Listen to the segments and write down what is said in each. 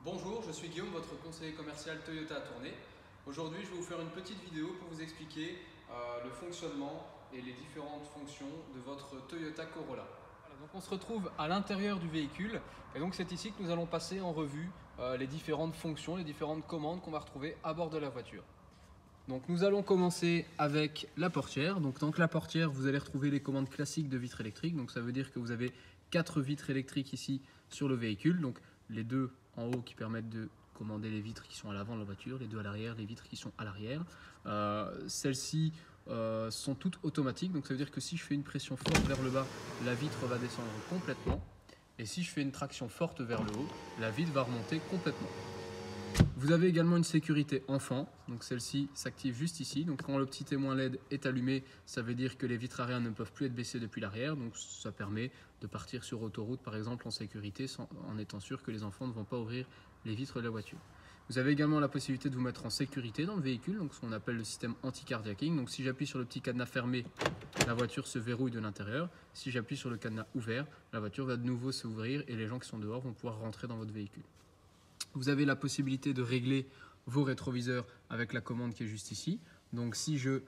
Bonjour, je suis Guillaume, votre conseiller commercial Toyota à Tournai. Aujourd'hui, je vais vous faire une petite vidéo pour vous expliquer le fonctionnement et les différentes fonctions de votre Toyota Corolla. Voilà, donc on se retrouve à l'intérieur du véhicule et donc c'est ici que nous allons passer en revue les différentes fonctions, les différentes commandes qu'on va retrouver à bord de la voiture. Donc nous allons commencer avec la portière. Donc dans la portière, vous allez retrouver les commandes classiques de vitres électriques. Donc ça veut dire que vous avez 4 vitres électriques ici sur le véhicule. Donc les deux en haut qui permettent de commander les vitres qui sont à l'avant de la voiture, les deux à l'arrière, les vitres qui sont à l'arrière. Celles-ci sont toutes automatiques. Donc ça veut dire que si je fais une pression forte vers le bas, la vitre va descendre complètement. Et si je fais une traction forte vers le haut, la vitre va remonter complètement. Vous avez également une sécurité enfant, donc celle-ci s'active juste ici. Donc quand le petit témoin LED est allumé, ça veut dire que les vitres arrière ne peuvent plus être baissées depuis l'arrière. Donc ça permet de partir sur autoroute par exemple en sécurité en étant sûr que les enfants ne vont pas ouvrir les vitres de la voiture. Vous avez également la possibilité de vous mettre en sécurité dans le véhicule, donc ce qu'on appelle le système anti-carjacking. Donc si j'appuie sur le petit cadenas fermé, la voiture se verrouille de l'intérieur. Si j'appuie sur le cadenas ouvert, la voiture va de nouveau s'ouvrir et les gens qui sont dehors vont pouvoir rentrer dans votre véhicule. Vous avez la possibilité de régler vos rétroviseurs avec la commande qui est juste ici. Donc si je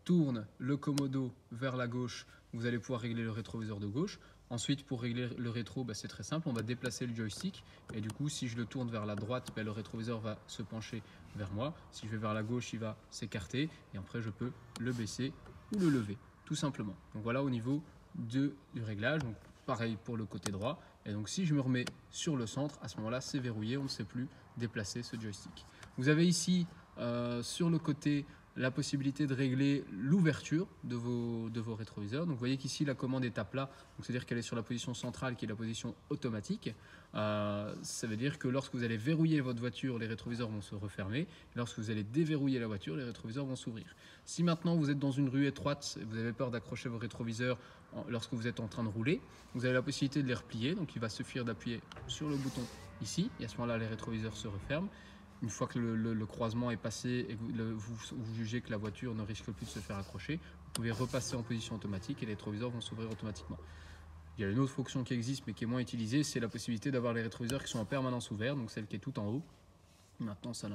tourne le commodo vers la gauche, vous allez pouvoir régler le rétroviseur de gauche. Ensuite, pour régler le rétro, c'est très simple, on va déplacer le joystick. Et du coup, si je le tourne vers la droite, le rétroviseur va se pencher vers moi. Si je vais vers la gauche, il va s'écarter. Et après, je peux le baisser ou le lever, tout simplement. Donc voilà au niveau du réglage. Donc, pareil pour le côté droit. Et donc si je me remets sur le centre, à ce moment-là, c'est verrouillé, on ne sait plus déplacer ce joystick. Vous avez ici, sur le côté, la possibilité de régler l'ouverture de vos rétroviseurs. Donc vous voyez qu'ici, la commande est à plat, c'est-à-dire qu'elle est sur la position centrale, qui est la position automatique. Ça veut dire que lorsque vous allez verrouiller votre voiture, les rétroviseurs vont se refermer. Et lorsque vous allez déverrouiller la voiture, les rétroviseurs vont s'ouvrir. Si maintenant vous êtes dans une rue étroite et vous avez peur d'accrocher vos rétroviseurs lorsque vous êtes en train de rouler, vous avez la possibilité de les replier. Donc il va suffire d'appuyer sur le bouton ici et à ce moment-là les rétroviseurs se referment. Une fois que le croisement est passé et que vous jugez que la voiture ne risque plus de se faire accrocher, vous pouvez repasser en position automatique et les rétroviseurs vont s'ouvrir automatiquement. Il y a une autre fonction qui existe mais qui est moins utilisée, c'est la possibilité d'avoir les rétroviseurs qui sont en permanence ouverts, donc celle qui est tout en haut. Maintenant, ça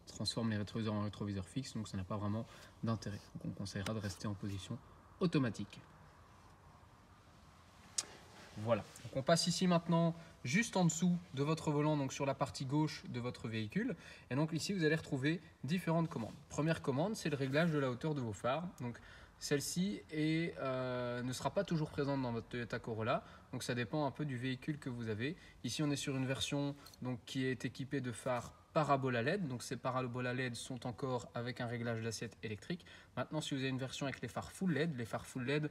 transforme les rétroviseurs en rétroviseurs fixes, donc ça n'a pas vraiment d'intérêt. Donc on conseillera de rester en position automatique. Voilà, donc on passe ici maintenant juste en dessous de votre volant, donc sur la partie gauche de votre véhicule. Et donc ici, vous allez retrouver différentes commandes. Première commande, c'est le réglage de la hauteur de vos phares. Donc celle-ci ne sera pas toujours présente dans votre Toyota Corolla, donc ça dépend un peu du véhicule que vous avez. Ici, on est sur une version donc, qui est équipée de phares parabola LED, donc ces parabola LED sont encore avec un réglage d'assiette électrique. Maintenant, si vous avez une version avec les phares full LED, les phares full LED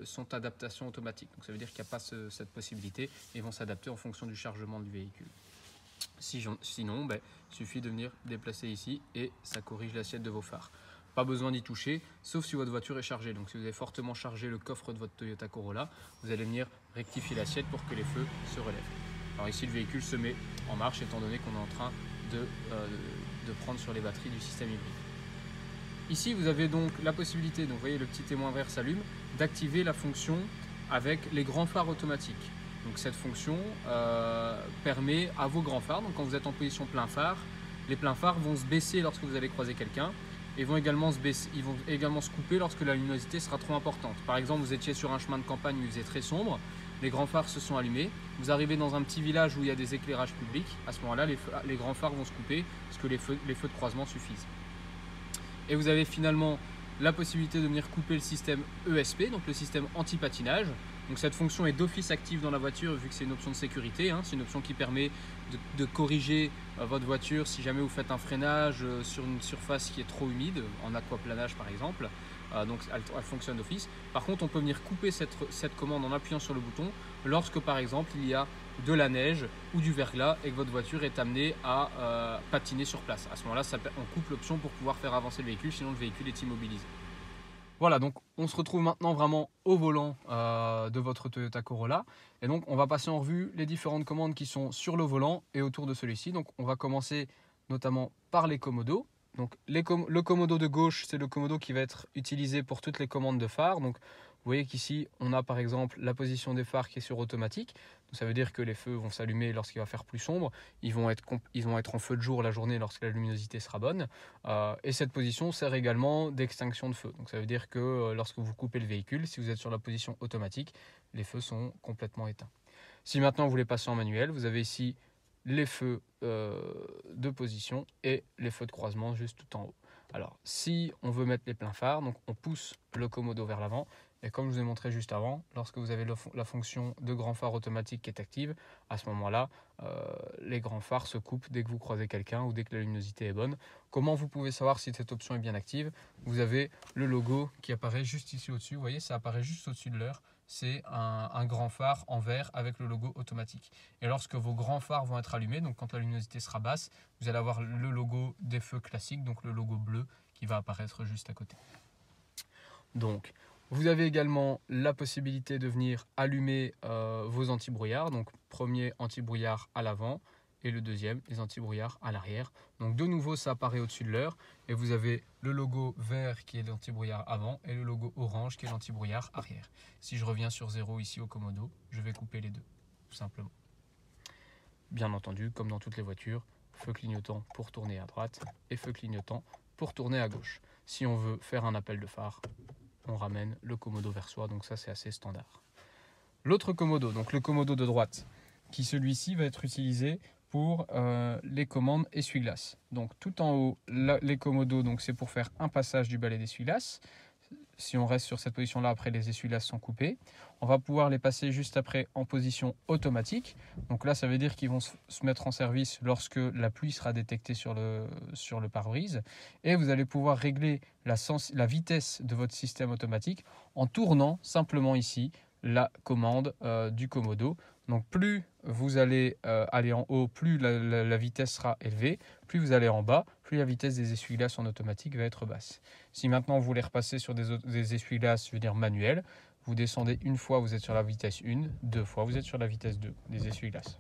sont adaptation automatique, donc ça veut dire qu'il n'y a pas cette possibilité et vont s'adapter en fonction du chargement du véhicule. Sinon, il suffit de venir déplacer ici et ça corrige l'assiette de vos phares. Pas besoin d'y toucher, sauf si votre voiture est chargée. Donc si vous avez fortement chargé le coffre de votre Toyota Corolla, vous allez venir rectifier l'assiette pour que les feux se relèvent. Alors ici, le véhicule se met en marche étant donné qu'on est en train de prendre sur les batteries du système hybride. Ici, vous avez donc la possibilité, donc vous voyez le petit témoin vert s'allume, d'activer la fonction avec les grands phares automatiques. Donc cette fonction permet à vos grands phares, donc quand vous êtes en position plein phare, les pleins phares vont se baisser lorsque vous allez croiser quelqu'un et vont également se couper lorsque la luminosité sera trop importante. Par exemple, vous étiez sur un chemin de campagne où il faisait très sombre, les grands phares se sont allumés, vous arrivez dans un petit village où il y a des éclairages publics, à ce moment-là, les grands phares vont se couper parce que les feux de croisement suffisent. Et vous avez finalement la possibilité de venir couper le système ESP, donc le système anti-patinage. Donc cette fonction est d'office active dans la voiture vu que c'est une option de sécurité. C'est une option qui permet de corriger votre voiture si jamais vous faites un freinage sur une surface qui est trop humide, en aquaplanage par exemple. Donc elle fonctionne d'office. Par contre, on peut venir couper cette commande en appuyant sur le bouton lorsque par exemple il y a de la neige ou du verglas et que votre voiture est amenée à patiner sur place. À ce moment-là, on coupe l'option pour pouvoir faire avancer le véhicule, sinon le véhicule est immobilisé. Voilà, donc on se retrouve maintenant vraiment au volant de votre Toyota Corolla. Et donc on va passer en revue les différentes commandes qui sont sur le volant et autour de celui-ci. Donc on va commencer notamment par les commodos. Donc le commodo de gauche, c'est le commodo qui va être utilisé pour toutes les commandes de phare. Donc voyez qu'ici, on a par exemple la position des phares qui est sur automatique. Donc, ça veut dire que les feux vont s'allumer lorsqu'il va faire plus sombre. Ils vont être en feu de jour la journée lorsque la luminosité sera bonne. Et cette position sert également d'extinction de feu. Donc ça veut dire que lorsque vous coupez le véhicule, si vous êtes sur la position automatique, les feux sont complètement éteints. Si maintenant vous voulez passer en manuel, vous avez ici les feux de position et les feux de croisement juste tout en haut. Alors, si on veut mettre les pleins phares, donc on pousse le commodo vers l'avant. Et comme je vous ai montré juste avant, lorsque vous avez la fonction de grand phare automatique qui est active, à ce moment-là, les grands phares se coupent dès que vous croisez quelqu'un ou dès que la luminosité est bonne. Comment vous pouvez savoir si cette option est bien active? Vous avez le logo qui apparaît juste ici au-dessus. Vous voyez, ça apparaît juste au-dessus de l'heure. C'est un grand phare en vert avec le logo automatique. Et lorsque vos grands phares vont être allumés, donc quand la luminosité sera basse, vous allez avoir le logo des feux classiques, donc le logo bleu qui va apparaître juste à côté. Donc, vous avez également la possibilité de venir allumer vos anti-brouillards. Donc, premier anti-brouillard à l'avant et le deuxième, les anti-brouillards à l'arrière. Donc, de nouveau, ça apparaît au-dessus de l'heure. Et vous avez le logo vert qui est l'anti-brouillard avant et le logo orange qui est l'anti-brouillard arrière. Si je reviens sur 0 ici au commodo, je vais couper les deux, tout simplement. Bien entendu, comme dans toutes les voitures, feu clignotant pour tourner à droite et feu clignotant pour tourner à gauche. Si on veut faire un appel de phare, on ramène le commodo vers soi, donc ça c'est assez standard. L'autre commodo, donc le commodo de droite, qui celui-ci va être utilisé pour les commandes essuie-glace. Donc tout en haut, les commodos, donc c'est pour faire un passage du balai d'essuie-glace. Si on reste sur cette position-là, après les essuie-glaces sont coupés. On va pouvoir les passer juste après en position automatique. Donc là, ça veut dire qu'ils vont se mettre en service lorsque la pluie sera détectée sur le pare-brise. Et vous allez pouvoir régler la vitesse de votre système automatique en tournant simplement ici la commande du commodo. Donc plus vous allez aller en haut, plus la vitesse sera élevée. Plus vous allez en bas, plus la vitesse des essuie-glaces en automatique va être basse. Si maintenant vous voulez repasser sur des essuie-glaces, je veux dire manuels, vous descendez une fois, vous êtes sur la vitesse 1, deux fois, vous êtes sur la vitesse 2 des essuie-glaces.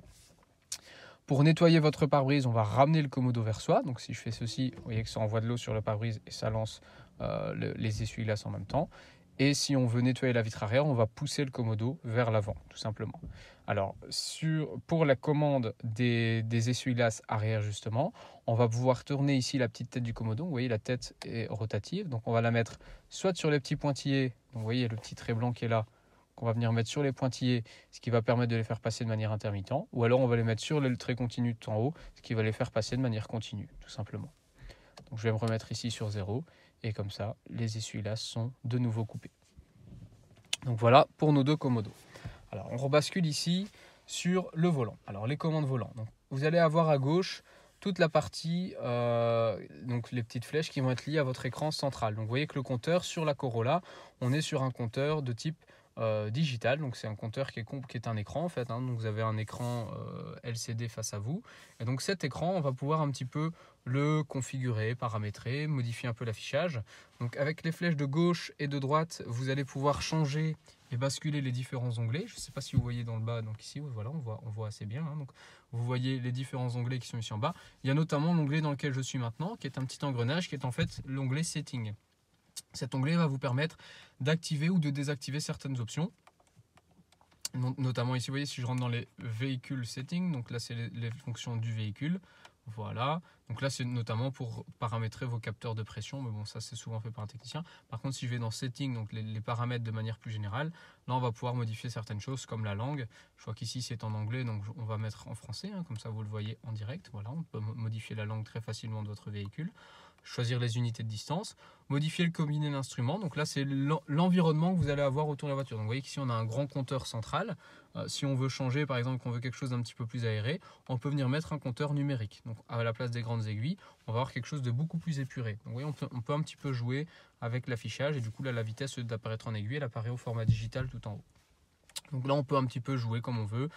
Pour nettoyer votre pare-brise, on va ramener le commodo vers soi. Donc si je fais ceci, vous voyez que ça envoie de l'eau sur le pare-brise et ça lance les essuie-glaces en même temps. Et si on veut nettoyer la vitre arrière, on va pousser le commodo vers l'avant, tout simplement. Alors, pour la commande des essuie-glaces arrière, justement, on va pouvoir tourner ici la petite tête du commodo. Vous voyez, la tête est rotative. Donc, on va la mettre soit sur les petits pointillés. Donc, vous voyez, le petit trait blanc qui est là, qu'on va venir mettre sur les pointillés, ce qui va permettre de les faire passer de manière intermittente. Ou alors, on va les mettre sur le trait continu tout en haut, ce qui va les faire passer de manière continue, tout simplement. Donc, je vais me remettre ici sur 0. Et comme ça, les essuie-glaces sont de nouveau coupés. Donc voilà pour nos deux commodos. Alors on rebascule ici sur le volant. Alors les commandes volant. Donc, vous allez avoir à gauche toute la partie, donc les petites flèches qui vont être liées à votre écran central. Donc vous voyez que le compteur sur la Corolla, on est sur un compteur de type digital. Donc c'est un compteur qui est un écran en fait. Donc vous avez un écran LCD face à vous. Et donc cet écran, on va pouvoir un petit peu le configurer, paramétrer, modifier un peu l'affichage. Donc avec les flèches de gauche et de droite, vous allez pouvoir changer et basculer les différents onglets. Je ne sais pas si vous voyez dans le bas, donc ici, voilà, on voit assez bien. Donc vous voyez les différents onglets qui sont ici en bas. Il y a notamment l'onglet dans lequel je suis maintenant, qui est un petit engrenage, qui est en fait l'onglet Setting. Cet onglet va vous permettre d'activer ou de désactiver certaines options. Notamment ici, vous voyez, si je rentre dans les véhicules settings, donc là c'est les fonctions du véhicule. Voilà, donc là c'est notamment pour paramétrer vos capteurs de pression, mais bon ça c'est souvent fait par un technicien. Par contre si je vais dans Settings, donc les paramètres de manière plus générale, là on va pouvoir modifier certaines choses comme la langue. Je vois qu'ici c'est en anglais, donc on va mettre en français, comme ça vous le voyez en direct. Voilà, on peut modifier la langue très facilement de votre véhicule. Choisir les unités de distance, modifier le combiné d'instruments. Donc là, c'est l'environnement que vous allez avoir autour de la voiture. Donc vous voyez qu'ici, on a un grand compteur central. Si on veut changer, par exemple, qu'on veut quelque chose d'un petit peu plus aéré, on peut venir mettre un compteur numérique. Donc à la place des grandes aiguilles, on va avoir quelque chose de beaucoup plus épuré. Donc vous voyez, on peut un petit peu jouer avec l'affichage et du coup, là, la vitesse d'apparaître en aiguille, elle apparaît au format digital tout en haut. Donc là, on peut un petit peu jouer comme on veut.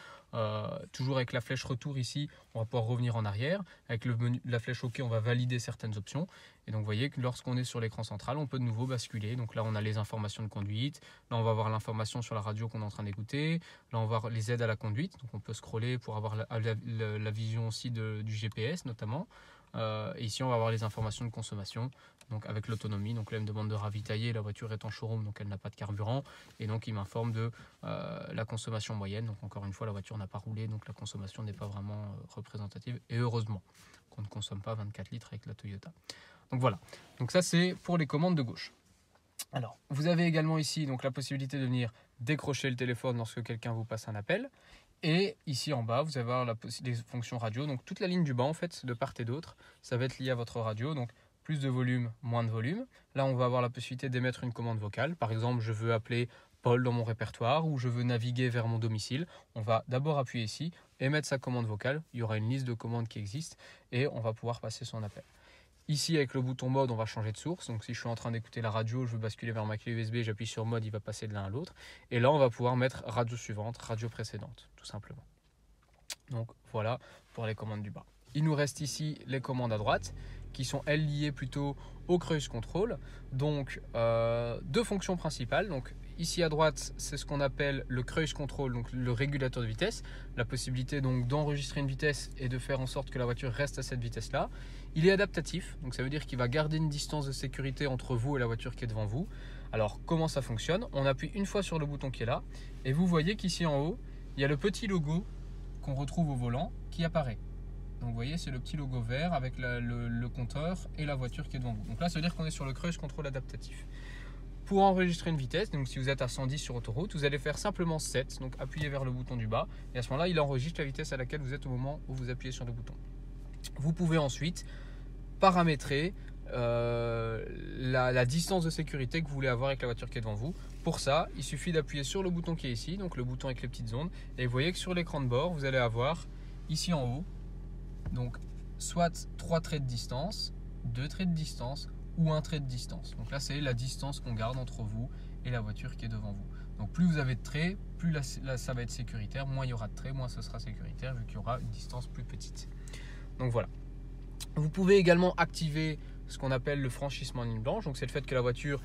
Toujours avec la flèche retour ici, on va pouvoir revenir en arrière. Avec la flèche OK, on va valider certaines options. Et donc, vous voyez que lorsqu'on est sur l'écran central, on peut de nouveau basculer. Donc là, on a les informations de conduite. Là, on va avoir l'information sur la radio qu'on est en train d'écouter. Là, on va avoir les aides à la conduite. Donc, on peut scroller pour avoir la vision aussi du GPS notamment. Et ici, on va avoir les informations de consommation, donc avec l'autonomie. Donc là, il me demande de ravitailler, la voiture est en showroom, donc elle n'a pas de carburant. Et donc, il m'informe de la consommation moyenne. Donc encore une fois, la voiture n'a pas roulé, donc la consommation n'est pas vraiment représentative. Et heureusement qu'on ne consomme pas 24 litres avec la Toyota. Donc voilà, donc ça c'est pour les commandes de gauche. Alors, vous avez également ici donc la possibilité de venir décrocher le téléphone lorsque quelqu'un vous passe un appel. Et ici en bas, vous allez avoir les fonctions radio. Donc toute la ligne du bas en fait, de part et d'autre, ça va être lié à votre radio. Donc plus de volume, moins de volume. Là, on va avoir la possibilité d'émettre une commande vocale. Par exemple, je veux appeler Paul dans mon répertoire ou je veux naviguer vers mon domicile. On va d'abord appuyer ici, émettre sa commande vocale. Il y aura une liste de commandes qui existe et on va pouvoir passer son appel. Ici, avec le bouton mode, on va changer de source. Donc, si je suis en train d'écouter la radio, je veux basculer vers ma clé USB, j'appuie sur mode, il va passer de l'un à l'autre. Et là, on va pouvoir mettre radio suivante, radio précédente, tout simplement. Donc, voilà pour les commandes du bas. Il nous reste ici les commandes à droite, qui sont, elles, liées plutôt au cruise control. Donc, deux fonctions principales. Donc, ici à droite, c'est ce qu'on appelle le cruise control, donc le régulateur de vitesse. La possibilité donc d'enregistrer une vitesse et de faire en sorte que la voiture reste à cette vitesse-là. Il est adaptatif, donc ça veut dire qu'il va garder une distance de sécurité entre vous et la voiture qui est devant vous. Alors, comment ça fonctionne? On appuie une fois sur le bouton qui est là, et vous voyez qu'ici en haut, il y a le petit logo qu'on retrouve au volant qui apparaît. Donc vous voyez, c'est le petit logo vert avec le compteur et la voiture qui est devant vous. Donc là, ça veut dire qu'on est sur le cruise control adaptatif. Pour enregistrer une vitesse, donc si vous êtes à 110 sur autoroute, vous allez faire simplement 7, donc appuyez vers le bouton du bas, et à ce moment-là, il enregistre la vitesse à laquelle vous êtes au moment où vous appuyez sur le bouton. Vous pouvez ensuite paramétrer la distance de sécurité que vous voulez avoir avec la voiture qui est devant vous. Pour ça, il suffit d'appuyer sur le bouton qui est ici, donc le bouton avec les petites ondes, et vous voyez que sur l'écran de bord, vous allez avoir ici en haut, donc soit 3 traits de distance, 2 traits de distance ou 1 trait de distance. Donc là, c'est la distance qu'on garde entre vous et la voiture qui est devant vous. Donc plus vous avez de traits, plus là, ça va être sécuritaire, moins il y aura de traits, moins ce sera sécuritaire vu qu'il y aura une distance plus petite. Donc voilà. Vous pouvez également activer ce qu'on appelle le franchissement en ligne blanche. Donc c'est le fait que la voiture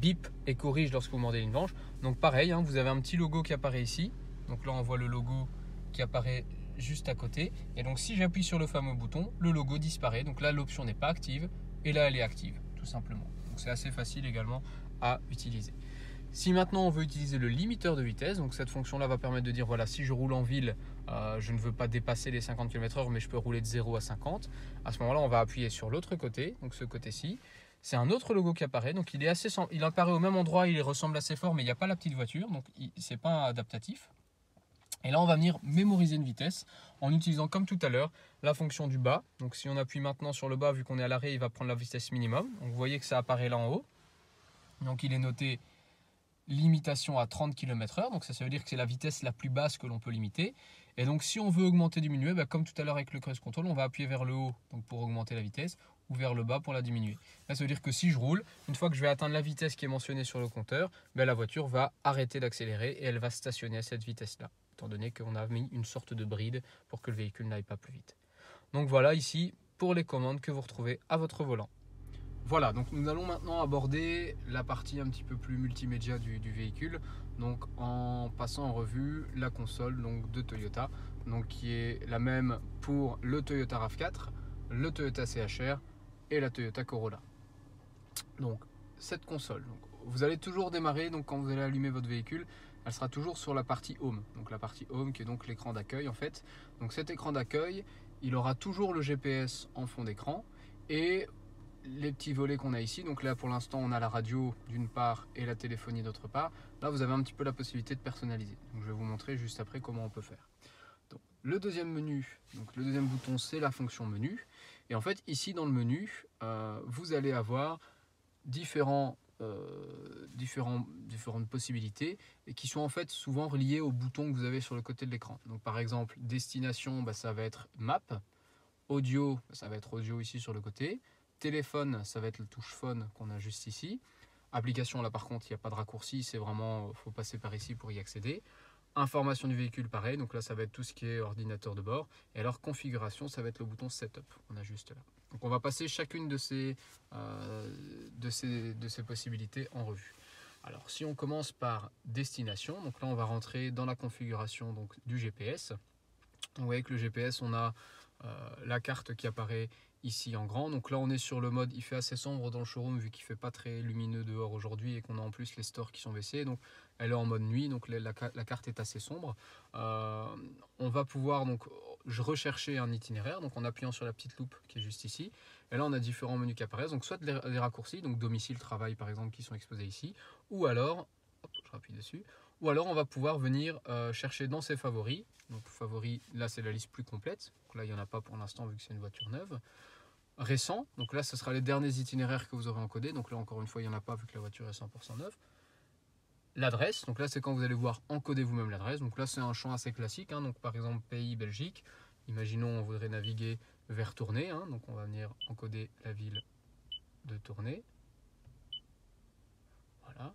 bip et corrige lorsque vous mordez ligne blanche. Donc pareil, hein, vous avez un petit logo qui apparaît ici. Donc là, on voit le logo qui apparaît juste à côté. Et donc si j'appuie sur le fameux bouton, le logo disparaît. Donc là, l'option n'est pas active et là, elle est active, tout simplement. Donc c'est assez facile également à utiliser. Si maintenant on veut utiliser le limiteur de vitesse, donc cette fonction-là va permettre de dire voilà, si je roule en ville, je ne veux pas dépasser les 50 km/h, mais je peux rouler de 0 à 50. À ce moment-là, on va appuyer sur l'autre côté, donc ce côté-ci. C'est un autre logo qui apparaît, donc il apparaît au même endroit, il ressemble assez fort, mais il n'y a pas la petite voiture, donc c'est pas adaptatif. Et là, on va venir mémoriser une vitesse en utilisant, comme tout à l'heure, la fonction du bas. Donc si on appuie maintenant sur le bas, vu qu'on est à l'arrêt, il va prendre la vitesse minimum. Donc vous voyez que ça apparaît là en haut. Donc il est noté limitation à 30 km/h, donc ça veut dire que c'est la vitesse la plus basse que l'on peut limiter. Et donc si on veut augmenter, diminuer, comme tout à l'heure avec le cruise control, on va appuyer vers le haut donc pour augmenter la vitesse ou vers le bas pour la diminuer. Là, ça veut dire que si je roule, une fois que je vais atteindre la vitesse qui est mentionnée sur le compteur, la voiture va arrêter d'accélérer et elle va stationner à cette vitesse-là, étant donné qu'on a mis une sorte de bride pour que le véhicule n'aille pas plus vite. Donc voilà ici pour les commandes que vous retrouvez à votre volant. Voilà, donc nous allons maintenant aborder la partie un petit peu plus multimédia du véhicule, donc en passant en revue la console donc, de Toyota, donc qui est la même pour le Toyota RAV4, le Toyota CHR et la Toyota Corolla. Donc cette console, donc, vous allez toujours démarrer, donc quand vous allez allumer votre véhicule, elle sera toujours sur la partie Home, donc la partie Home qui est donc l'écran d'accueil en fait. Donc cet écran d'accueil, il aura toujours le GPS en fond d'écran et les petits volets qu'on a ici. Donc là pour l'instant on a la radio d'une part et la téléphonie d'autre part. Là vous avez un petit peu la possibilité de personnaliser. Donc je vais vous montrer juste après comment on peut faire. Donc, le deuxième menu, donc le deuxième bouton c'est la fonction menu. Et en fait ici dans le menu vous allez avoir différentes possibilités et qui sont en fait souvent reliées aux boutons que vous avez sur le côté de l'écran. Donc par exemple destination, ça va être map, audio, ça va être audio ici sur le côté. Téléphone, ça va être le touche phone qu'on a juste ici. Application, là par contre, il n'y a pas de raccourci, c'est vraiment, il faut passer par ici pour y accéder. Information du véhicule, pareil, donc là ça va être tout ce qui est ordinateur de bord. Et alors configuration, ça va être le bouton setup, on a juste là. Donc on va passer chacune de ces possibilités en revue. Alors si on commence par destination, donc là on va rentrer dans la configuration donc, du GPS. Donc, vous voyez que le GPS, on a la carte qui apparaît ici en grand. Donc là on est sur le mode, il fait assez sombre dans le showroom vu qu'il fait pas très lumineux dehors aujourd'hui et qu'on a en plus les stores qui sont baissés, donc elle est en mode nuit, donc la carte est assez sombre. On va pouvoir donc rechercher un itinéraire, donc en appuyant sur la petite loupe qui est juste ici, et là on a différents menus qui apparaissent, donc soit les raccourcis, donc domicile, travail par exemple, qui sont exposés ici, ou alors, hop, je rappuie dessus, ou alors on va pouvoir venir chercher dans ses favoris. Donc favoris, là c'est la liste plus complète, donc là il n'y en a pas pour l'instant vu que c'est une voiture neuve. Récent, donc là ce sera les derniers itinéraires que vous aurez encodés, donc là encore une fois il n'y en a pas vu que la voiture est 100% neuve. L'adresse, donc là c'est quand vous allez voir encoder vous-même l'adresse, donc là c'est un champ assez classique, hein, donc par exemple pays Belgique, imaginons on voudrait naviguer vers Tournai, hein, donc on va venir encoder la ville de Tournai. Voilà.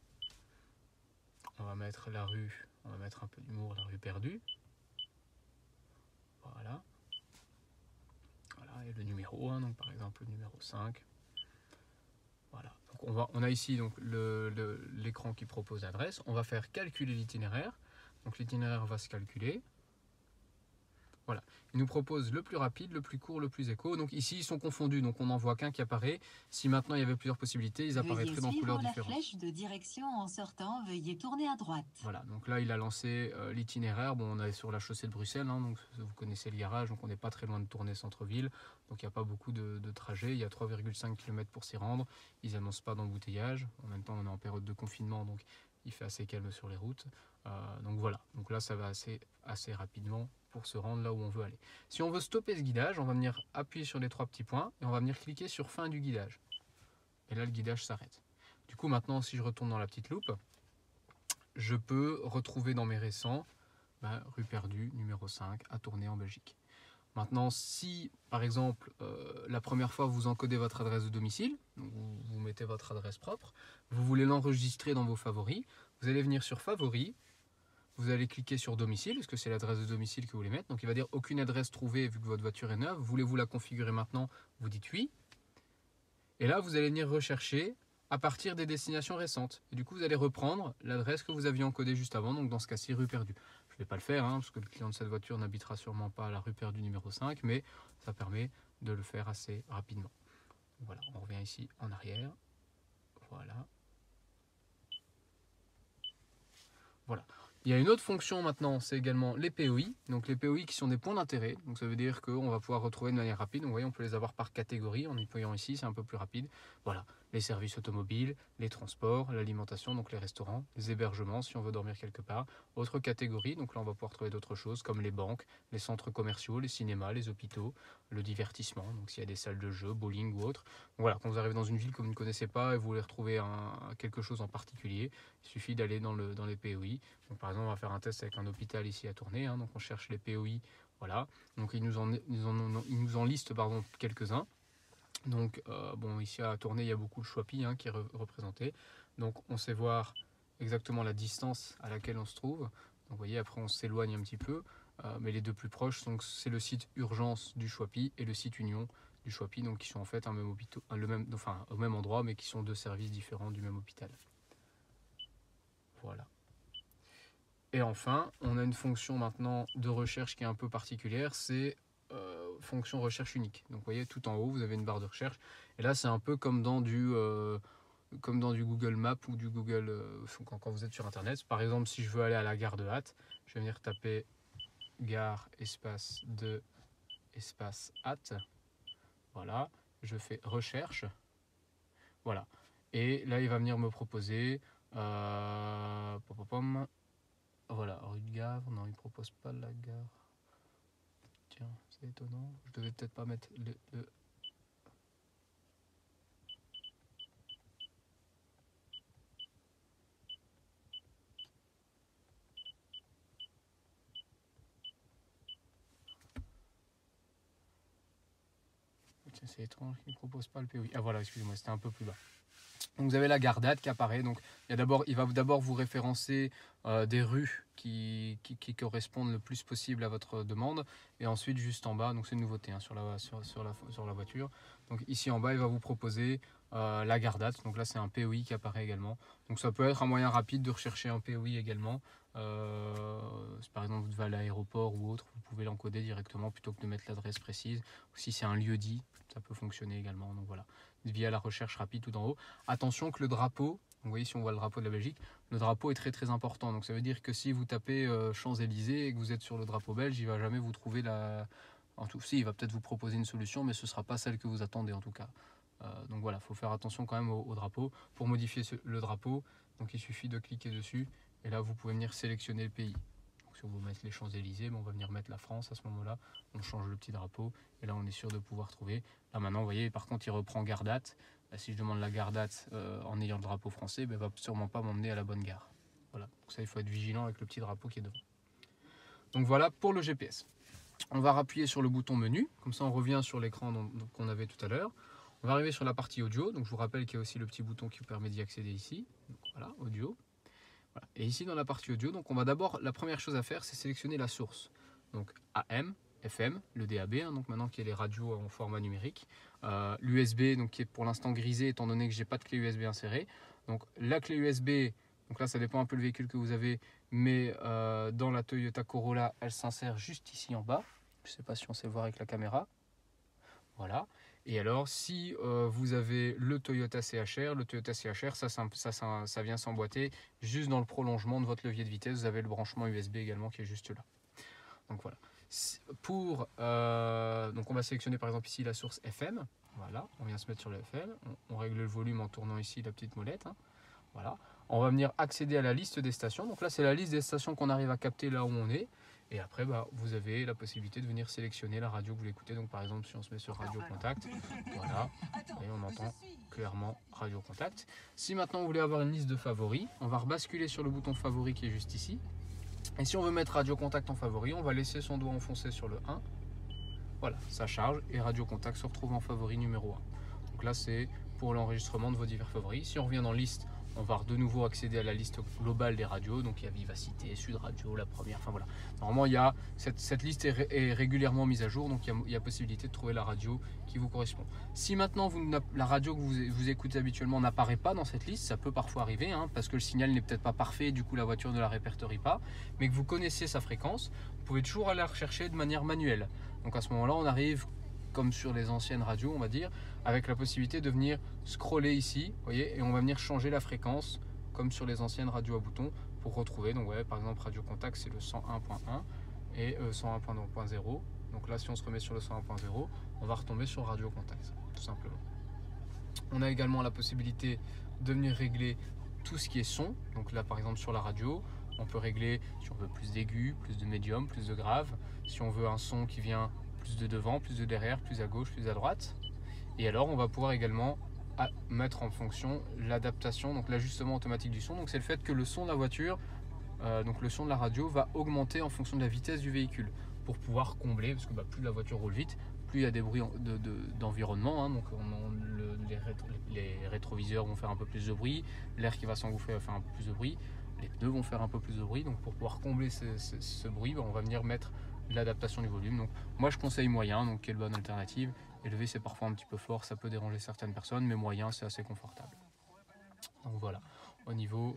On va mettre la rue, on va mettre un peu d'humour, la rue perdue. Voilà. Voilà, et le numéro 1, donc par exemple le numéro 5. Voilà. Donc on a ici donc l'écran qui propose l'adresse. On va faire calculer l'itinéraire. Donc l'itinéraire va se calculer. Voilà. Il nous propose le plus rapide, le plus court, le plus éco. Donc ici, ils sont confondus, donc on n'en voit qu'un qui apparaît. Si maintenant il y avait plusieurs possibilités, ils apparaîtraient dans couleurs différentes. Flèche de direction en sortant, veuillez tourner à droite. Voilà, donc là il a lancé l'itinéraire. Bon, on est sur la chaussée de Bruxelles, hein, donc vous connaissez le garage, donc on n'est pas très loin de Tournai centre-ville. Donc il n'y a pas beaucoup de trajets. Il y a 3,5 km pour s'y rendre. Ils n'annoncent pas d'embouteillage. En même temps, on est en période de confinement, donc il fait assez calme sur les routes. Donc voilà, donc là ça va assez rapidement pour se rendre là où on veut aller. Si on veut stopper ce guidage, on va venir appuyer sur les 3 petits points et on va venir cliquer sur fin du guidage. Et là le guidage s'arrête. Du coup maintenant si je retourne dans la petite loupe, je peux retrouver dans mes récents rue perdue numéro 5 à Tournai en Belgique. Maintenant si par exemple la première fois vous encodez votre adresse de domicile, donc vous mettez votre adresse propre, vous voulez l'enregistrer dans vos favoris, vous allez venir sur favoris. Vous allez cliquer sur domicile, parce que c'est l'adresse de domicile que vous voulez mettre. Donc il va dire aucune adresse trouvée vu que votre voiture est neuve. Voulez-vous la configurer maintenant? Vous dites oui. Et là, vous allez venir rechercher à partir des destinations récentes. Et du coup, vous allez reprendre l'adresse que vous aviez encodée juste avant. Donc dans ce cas-ci, rue perdue. Je ne vais pas le faire, parce que le client de cette voiture n'habitera sûrement pas à la rue perdue numéro 5. Mais ça permet de le faire assez rapidement. Voilà, on revient ici en arrière. Voilà. Voilà. Il y a une autre fonction maintenant, c'est également les POI. Donc les POI qui sont des points d'intérêt. Donc ça veut dire qu'on va pouvoir retrouver de manière rapide. Donc vous voyez, on peut les avoir par catégorie. En y appuyant ici, c'est un peu plus rapide. Voilà, les services automobiles, les transports, l'alimentation, donc les restaurants, les hébergements si on veut dormir quelque part. Autre catégorie, donc là on va pouvoir trouver d'autres choses comme les banques, les centres commerciaux, les cinémas, les hôpitaux, le divertissement. Donc s'il y a des salles de jeu, bowling ou autre. Donc voilà, quand vous arrivez dans une ville que vous ne connaissez pas et vous voulez retrouver quelque chose en particulier, il suffit d'aller dans les POI. Donc, par exemple, on va faire un test avec un hôpital ici à Tournai. Donc on cherche les POI. Voilà. Donc ils nous en listent quelques-uns. Donc bon, ici à Tournai, il y a beaucoup de Choipi qui est représenté. Donc on sait voir exactement la distance à laquelle on se trouve. Donc vous voyez, après on s'éloigne un petit peu. Mais les deux plus proches, c'est le site urgence du Choipi et le site Union du Choipi, donc qui sont en fait au même endroit, mais qui sont deux services différents du même hôpital. Voilà. Et enfin, on a une fonction maintenant de recherche qui est un peu particulière, c'est fonction recherche unique. Donc vous voyez, tout en haut, vous avez une barre de recherche. Et là, c'est un peu comme dans du Google Maps ou du Google quand vous êtes sur Internet. Par exemple, si je veux aller à la gare de Hâte, je vais venir taper gare espace de espace Hâte. Voilà, je fais recherche. Voilà. Et là, il va venir me proposer voilà, rue de Gare, non, il propose pas la gare. Tiens, c'est étonnant. Je devais peut-être pas mettre le... Tiens, c'est étrange qu'il ne propose pas le POI. Ah voilà, excusez-moi, c'était un peu plus bas. Donc vous avez la Gardat qui apparaît. Donc il va d'abord vous référencer des rues qui correspondent le plus possible à votre demande. Et ensuite juste en bas, donc c'est une nouveauté sur la voiture. Donc ici en bas, il va vous proposer la Gardat. Donc là c'est un POI qui apparaît également. Donc ça peut être un moyen rapide de rechercher un POI également. Si par exemple vous devez aller à l'aéroport ou autre, vous pouvez l'encoder directement plutôt que de mettre l'adresse précise. Ou si c'est un lieu dit, ça peut fonctionner également. Donc voilà, via la recherche rapide tout en haut. Attention que le drapeau, vous voyez, si on voit le drapeau de la Belgique, le drapeau est très très important. Donc ça veut dire que si vous tapez Champs-Élysées et que vous êtes sur le drapeau belge, il ne va jamais vous trouver il va peut-être vous proposer une solution, mais ce ne sera pas celle que vous attendez en tout cas. Donc voilà, il faut faire attention quand même au drapeau. Pour modifier le drapeau, donc il suffit de cliquer dessus et là vous pouvez venir sélectionner le pays. Donc si on veut mettre les Champs-Élysées, on va venir mettre la France à ce moment-là. On change le petit drapeau et là on est sûr de pouvoir trouver. Là maintenant, vous voyez, par contre il reprend Gardat. Si je demande la Gardat en ayant le drapeau français, il ne va sûrement pas m'emmener à la bonne gare. Voilà, donc ça il faut être vigilant avec le petit drapeau qui est devant. Donc voilà pour le GPS. On va appuyer sur le bouton menu, comme ça on revient sur l'écran qu'on avait tout à l'heure. On va arriver sur la partie audio, donc je vous rappelle qu'il y a aussi le petit bouton qui vous permet d'y accéder ici. Donc voilà, audio. Voilà. Et ici dans la partie audio, donc on va d'abord, la première chose à faire, c'est sélectionner la source. Donc AM, FM, le DAB, donc maintenant qui est les radios en format numérique. L'USB, donc qui est pour l'instant grisé étant donné que j'ai pas de clé USB insérée. Donc la clé USB, donc là ça dépend un peu le véhicule que vous avez, mais dans la Toyota Corolla, elle s'insère juste ici en bas. Je ne sais pas si on sait voir avec la caméra. Voilà. Et alors, si vous avez le Toyota CHR, ça vient s'emboîter juste dans le prolongement de votre levier de vitesse. Vous avez le branchement USB également qui est juste là. Donc voilà. Donc on va sélectionner par exemple ici la source FM. Voilà, on vient se mettre sur le FM. On règle le volume en tournant ici la petite molette. Voilà. On va venir accéder à la liste des stations. Donc là, c'est la liste des stations qu'on arrive à capter là où on est. Et après, vous avez la possibilité de venir sélectionner la radio que vous voulez écouter. Donc par exemple, si on se met sur Radio Contact, voilà, et on entend clairement Radio Contact. Si maintenant vous voulez avoir une liste de favoris, on va rebasculer sur le bouton favori qui est juste ici. Et si on veut mettre Radio Contact en favori, on va laisser son doigt enfoncé sur le 1. Voilà, ça charge et Radio Contact se retrouve en favori numéro 1. Donc là, c'est pour l'enregistrement de vos divers favoris. Si on revient dans liste, on va de nouveau accéder à la liste globale des radios. Donc il y a Vivacité, Sud Radio, la première, enfin voilà. Normalement, cette liste est régulièrement mise à jour, donc il y a possibilité de trouver la radio qui vous correspond. Si maintenant la radio que vous écoutez habituellement n'apparaît pas dans cette liste, ça peut parfois arriver, parce que le signal n'est peut-être pas parfait, du coup la voiture ne la répertorie pas, mais que vous connaissez sa fréquence, vous pouvez toujours aller la rechercher de manière manuelle. Donc à ce moment-là, on arrive, comme sur les anciennes radios, on va dire, avec la possibilité de venir scroller ici, voyez, et on va venir changer la fréquence, comme sur les anciennes radios à boutons, pour retrouver, donc ouais, par exemple Radio Contact, c'est le 101.1 et 101.0. Donc là, si on se remet sur le 101.0, on va retomber sur Radio Contact, tout simplement. On a également la possibilité de venir régler tout ce qui est son. Donc là, par exemple, sur la radio, on peut régler si on veut plus d'aigus, plus de médium, plus de grave. Si on veut un son qui vient plus de devant, plus de derrière, plus à gauche, plus à droite. Et alors, on va pouvoir également mettre en fonction l'adaptation, donc l'ajustement automatique du son. Donc c'est le fait que le son de la voiture, donc le son de la radio va augmenter en fonction de la vitesse du véhicule pour pouvoir combler, parce que plus la voiture roule vite, plus il y a des bruits d'environnement. Donc les rétroviseurs vont faire un peu plus de bruit, l'air qui va s'engouffrer va faire un peu plus de bruit, les pneus vont faire un peu plus de bruit. Donc pour pouvoir combler ce bruit, on va venir mettre l'adaptation du volume. Donc moi je conseille moyen, donc quelle bonne alternative. Élevé c'est parfois un petit peu fort, ça peut déranger certaines personnes, mais moyen c'est assez confortable. Donc voilà, au niveau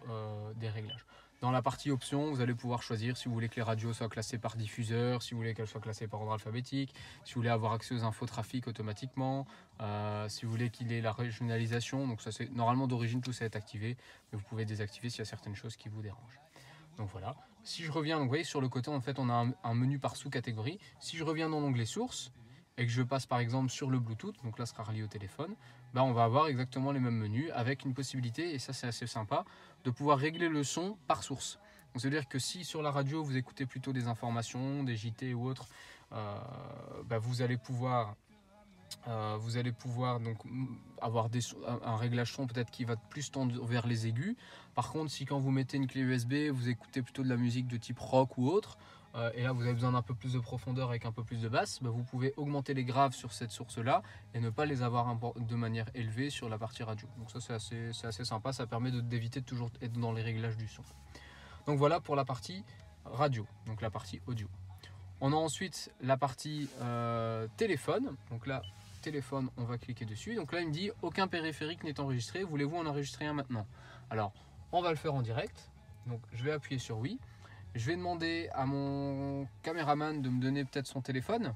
des réglages. Dans la partie options, vous allez pouvoir choisir si vous voulez que les radios soient classées par diffuseur, si vous voulez qu'elles soient classées par ordre alphabétique, si vous voulez avoir accès aux infos trafic automatiquement, si vous voulez qu'il ait la régionalisation. Donc ça c'est normalement d'origine tout ça est activé, mais vous pouvez désactiver s'il y a certaines choses qui vous dérangent. Donc voilà. Si je reviens, donc vous voyez sur le côté en fait on a un menu par sous-catégorie. Si je reviens dans l'onglet source et que je passe par exemple sur le Bluetooth, donc là ce sera relié au téléphone, on va avoir exactement les mêmes menus avec une possibilité, et ça c'est assez sympa, de pouvoir régler le son par source. Donc c'est-à-dire que si sur la radio vous écoutez plutôt des informations, des JT ou autres, vous allez pouvoir donc avoir un réglage son peut-être qui va plus tendre vers les aigus. Par contre, si quand vous mettez une clé USB, vous écoutez plutôt de la musique de type rock ou autre, et là vous avez besoin d'un peu plus de profondeur avec un peu plus de basse, bah, vous pouvez augmenter les graves sur cette source-là et ne pas les avoir de manière élevée sur la partie radio. Donc ça c'est assez sympa, ça permet d'éviter de toujours être dans les réglages du son. Donc voilà pour la partie radio, donc la partie audio. On a ensuite la partie téléphone. Donc là, téléphone, on va cliquer dessus. Donc là, il me dit aucun périphérique n'est enregistré. Voulez-vous en enregistrer un maintenant? Alors, on va le faire en direct. Donc, je vais appuyer sur oui. Je vais demander à mon caméraman de me donner peut-être son téléphone.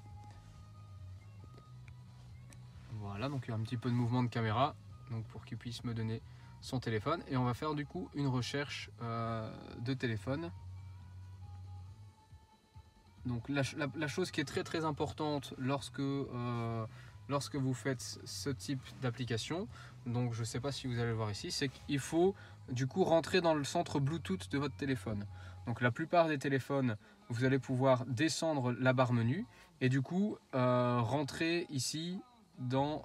Voilà, donc il y a un petit peu de mouvement de caméra, donc pour qu'il puisse me donner son téléphone. Et on va faire du coup une recherche de téléphone. Donc la chose qui est très très importante lorsque vous faites ce type d'application, donc je ne sais pas si vous allez le voir ici, c'est qu'il faut du coup rentrer dans le centre Bluetooth de votre téléphone. Donc la plupart des téléphones, vous allez pouvoir descendre la barre menu et du coup rentrer ici dans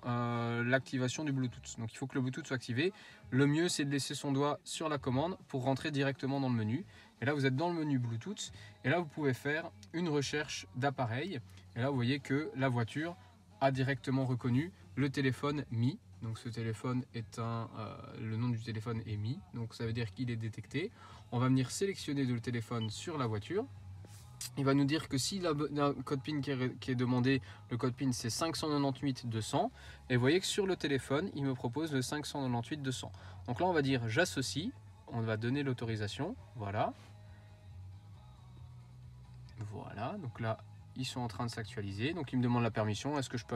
l'activation du Bluetooth. Donc il faut que le Bluetooth soit activé. Le mieux c'est de laisser son doigt sur la commande pour rentrer directement dans le menu. Et là vous êtes dans le menu Bluetooth et là vous pouvez faire une recherche d'appareil. Et là vous voyez que la voiture a directement reconnu le téléphone Mi. Donc ce téléphone est le nom du téléphone est Mi, donc ça veut dire qu'il est détecté. On va venir sélectionner le téléphone sur la voiture. Il va nous dire que si le code PIN qui est demandé, le code PIN c'est 598 200. Et vous voyez que sur le téléphone, il me propose le 598 200. Donc là on va dire j'associe, on va donner l'autorisation, voilà. Voilà, donc là ils sont en train de s'actualiser. Donc il me demande la permission, est-ce que je peux